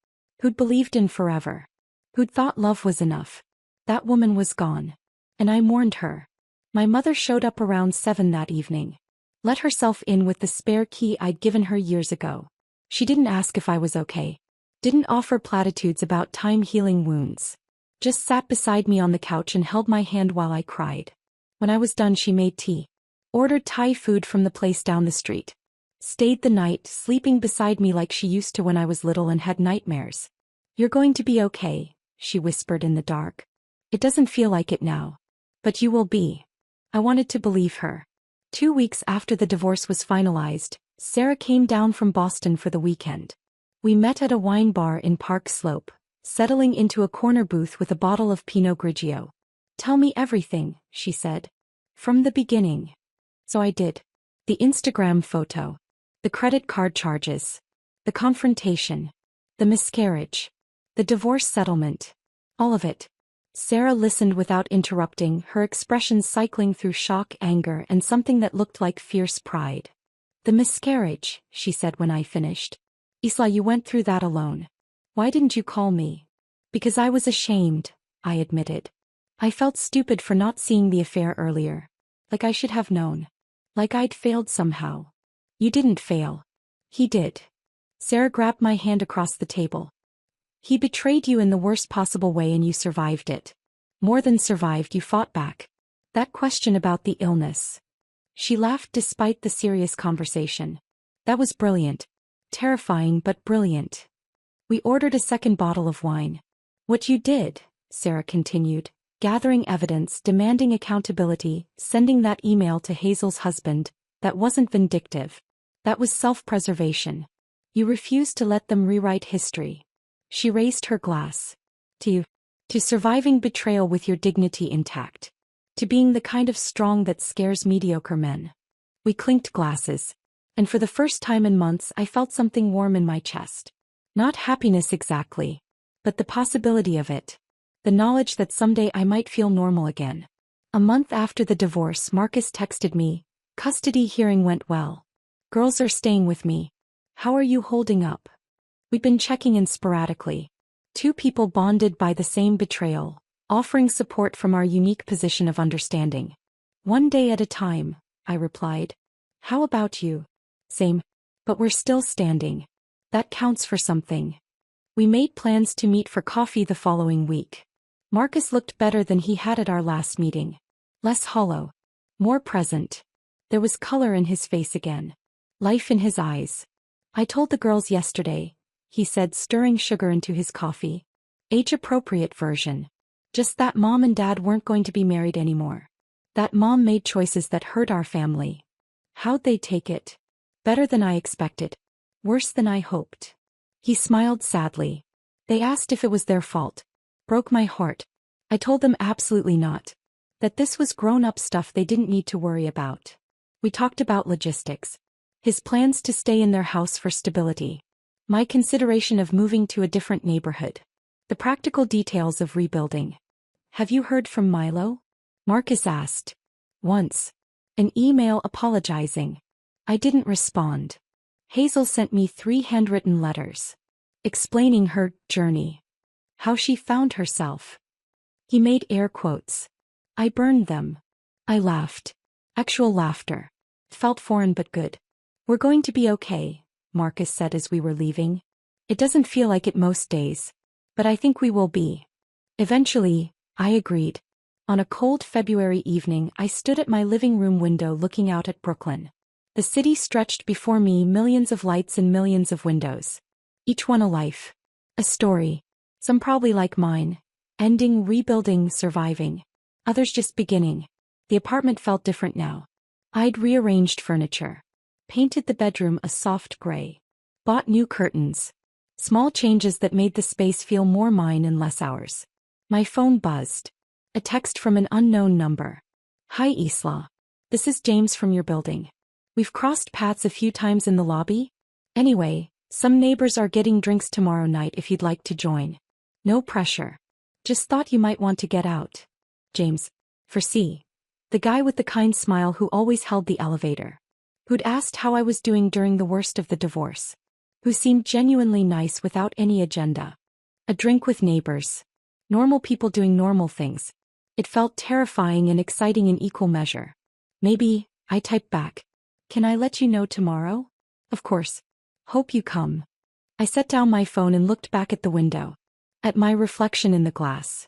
Who'd believed in forever. Who'd thought love was enough. That woman was gone. And I mourned her. My mother showed up around 7 that evening. Let herself in with the spare key I'd given her years ago. She didn't ask if I was okay. Didn't offer platitudes about time healing wounds. Just sat beside me on the couch and held my hand while I cried. When I was done she made tea. Ordered Thai food from the place down the street. Stayed the night, sleeping beside me like she used to when I was little and had nightmares. You're going to be okay, she whispered in the dark. It doesn't feel like it now. But you will be. I wanted to believe her. 2 weeks after the divorce was finalized, Sarah came down from Boston for the weekend. We met at a wine bar in Park Slope, settling into a corner booth with a bottle of Pinot Grigio. Tell me everything, she said. From the beginning. So I did. The Instagram photo. The credit card charges. The confrontation. The miscarriage. The divorce settlement. All of it. Sarah listened without interrupting, her expressions cycling through shock, anger, and something that looked like fierce pride. The miscarriage, she said when I finished. Isla, you went through that alone. Why didn't you call me? Because I was ashamed, I admitted. I felt stupid for not seeing the affair earlier. Like I should have known. Like I'd failed somehow. You didn't fail. He did. Sarah grabbed my hand across the table. He betrayed you in the worst possible way and you survived it. More than survived, you fought back. That question about the illness. She laughed despite the serious conversation. That was brilliant. Terrifying but brilliant. We ordered a second bottle of wine. What you did, Sarah continued, gathering evidence, demanding accountability, sending that email to Hazel's husband. That wasn't vindictive. That was self-preservation. You refused to let them rewrite history. She raised her glass. To you. To surviving betrayal with your dignity intact. To being the kind of strong that scares mediocre men. We clinked glasses. And for the first time in months I felt something warm in my chest. Not happiness exactly. But the possibility of it. The knowledge that someday I might feel normal again. A month after the divorce, Marcus texted me. Custody hearing went well. Girls are staying with me. How are you holding up? We've been checking in sporadically. Two people bonded by the same betrayal, offering support from our unique position of understanding. One day at a time, I replied. How about you? Same. But we're still standing. That counts for something. We made plans to meet for coffee the following week. Marcus looked better than he had at our last meeting. Less hollow. More present. There was color in his face again. Life in his eyes. I told the girls yesterday, he said, stirring sugar into his coffee. Age-appropriate version. Just that mom and dad weren't going to be married anymore. That mom made choices that hurt our family. How'd they take it? Better than I expected. Worse than I hoped. He smiled sadly. They asked if it was their fault. Broke my heart. I told them absolutely not. That this was grown-up stuff they didn't need to worry about. We talked about logistics. His plans to stay in their house for stability. My consideration of moving to a different neighborhood. The practical details of rebuilding. Have you heard from Milo? Marcus asked. Once. An email apologizing. I didn't respond. Hazel sent me 3 handwritten letters. Explaining her journey. How she found herself. He made air quotes. I burned them. I laughed. Actual laughter. Felt foreign but good. We're going to be okay, Marcus said as we were leaving. It doesn't feel like it most days. But I think we will be. Eventually, I agreed. On a cold February evening, I stood at my living room window looking out at Brooklyn. The city stretched before me, millions of lights and millions of windows. Each one a life. A story. Some probably like mine. Ending, rebuilding, surviving. Others just beginning. The apartment felt different now. I'd rearranged furniture. Painted the bedroom a soft gray. Bought new curtains. Small changes that made the space feel more mine and less ours. My phone buzzed. A text from an unknown number. Hi Isla. This is James from your building. We've crossed paths a few times in the lobby. Anyway, some neighbors are getting drinks tomorrow night if you'd like to join. No pressure. Just thought you might want to get out. James. For C. The guy with the kind smile who always held the elevator. Who'd asked how I was doing during the worst of the divorce. Who seemed genuinely nice without any agenda. A drink with neighbors. Normal people doing normal things. It felt terrifying and exciting in equal measure. Maybe, I typed back. Can I let you know tomorrow? Of course. Hope you come. I set down my phone and looked back at the window. At my reflection in the glass.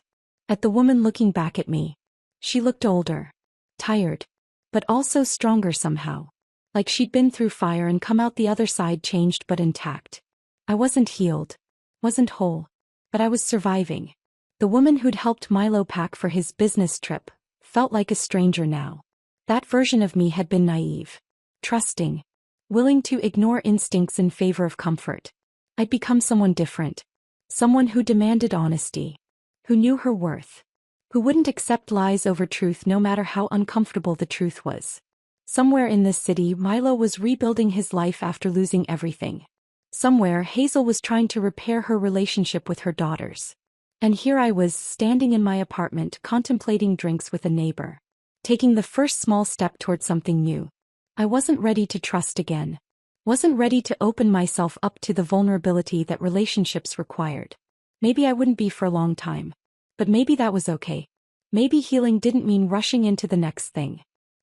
At the woman looking back at me. She looked older. Tired. But also stronger somehow. Like she'd been through fire and come out the other side changed but intact. I wasn't healed. Wasn't whole. But I was surviving. The woman who'd helped Milo pack for his business trip felt like a stranger now. That version of me had been naive. Trusting. Willing to ignore instincts in favor of comfort. I'd become someone different. Someone who demanded honesty. Who knew her worth. Who wouldn't accept lies over truth no matter how uncomfortable the truth was. Somewhere in this city, Milo was rebuilding his life after losing everything. Somewhere, Hazel was trying to repair her relationship with her daughters. And here I was, standing in my apartment, contemplating drinks with a neighbor. Taking the first small step toward something new. I wasn't ready to trust again. Wasn't ready to open myself up to the vulnerability that relationships required. Maybe I wouldn't be for a long time. But maybe that was okay. Maybe healing didn't mean rushing into the next thing.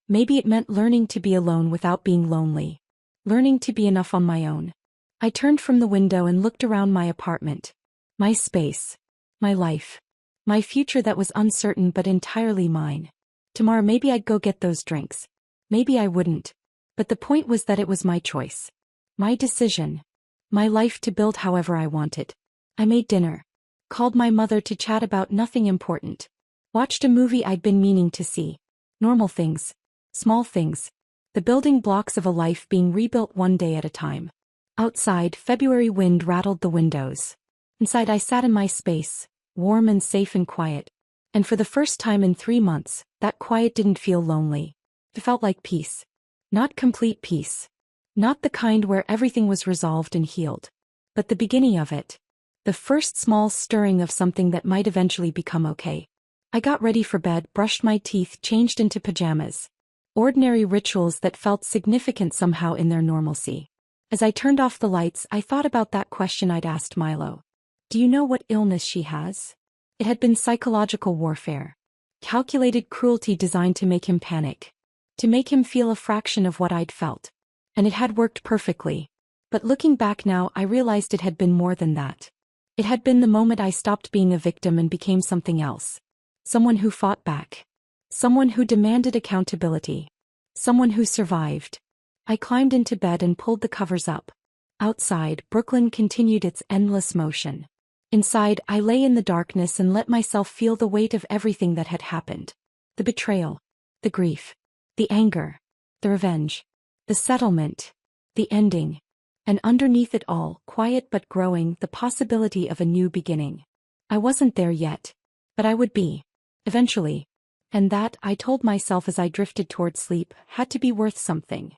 Maybe it meant learning to be alone without being lonely. Learning to be enough on my own. I turned from the window and looked around my apartment. My space. My life. My future that was uncertain but entirely mine. Tomorrow maybe I'd go get those drinks. Maybe I wouldn't. But the point was that it was my choice. My decision. My life to build however I wanted. I made dinner. Called my mother to chat about nothing important. Watched a movie I'd been meaning to see. Normal things. Small things. The building blocks of a life being rebuilt one day at a time. Outside, February wind rattled the windows. Inside, I sat in my space, warm and safe and quiet. And for the first time in 3 months, that quiet didn't feel lonely. It felt like peace. Not complete peace. Not the kind where everything was resolved and healed. But the beginning of it. The first small stirring of something that might eventually become okay. I got ready for bed, brushed my teeth, changed into pajamas. Ordinary rituals that felt significant somehow in their normalcy. As I turned off the lights, I thought about that question I'd asked Milo. Do you know what illness she has? It had been psychological warfare. Calculated cruelty designed to make him panic. To make him feel a fraction of what I'd felt. And it had worked perfectly. But looking back now, I realized it had been more than that. It had been the moment I stopped being a victim and became something else. Someone who fought back. Someone who demanded accountability. Someone who survived. I climbed into bed and pulled the covers up. Outside, Brooklyn continued its endless motion. Inside, I lay in the darkness and let myself feel the weight of everything that had happened. The betrayal. The grief. The anger. The revenge. The settlement. The ending. And underneath it all, quiet but growing, the possibility of a new beginning. I wasn't there yet. But I would be. Eventually. And that, I told myself as I drifted toward sleep, had to be worth something.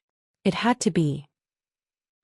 It had to be.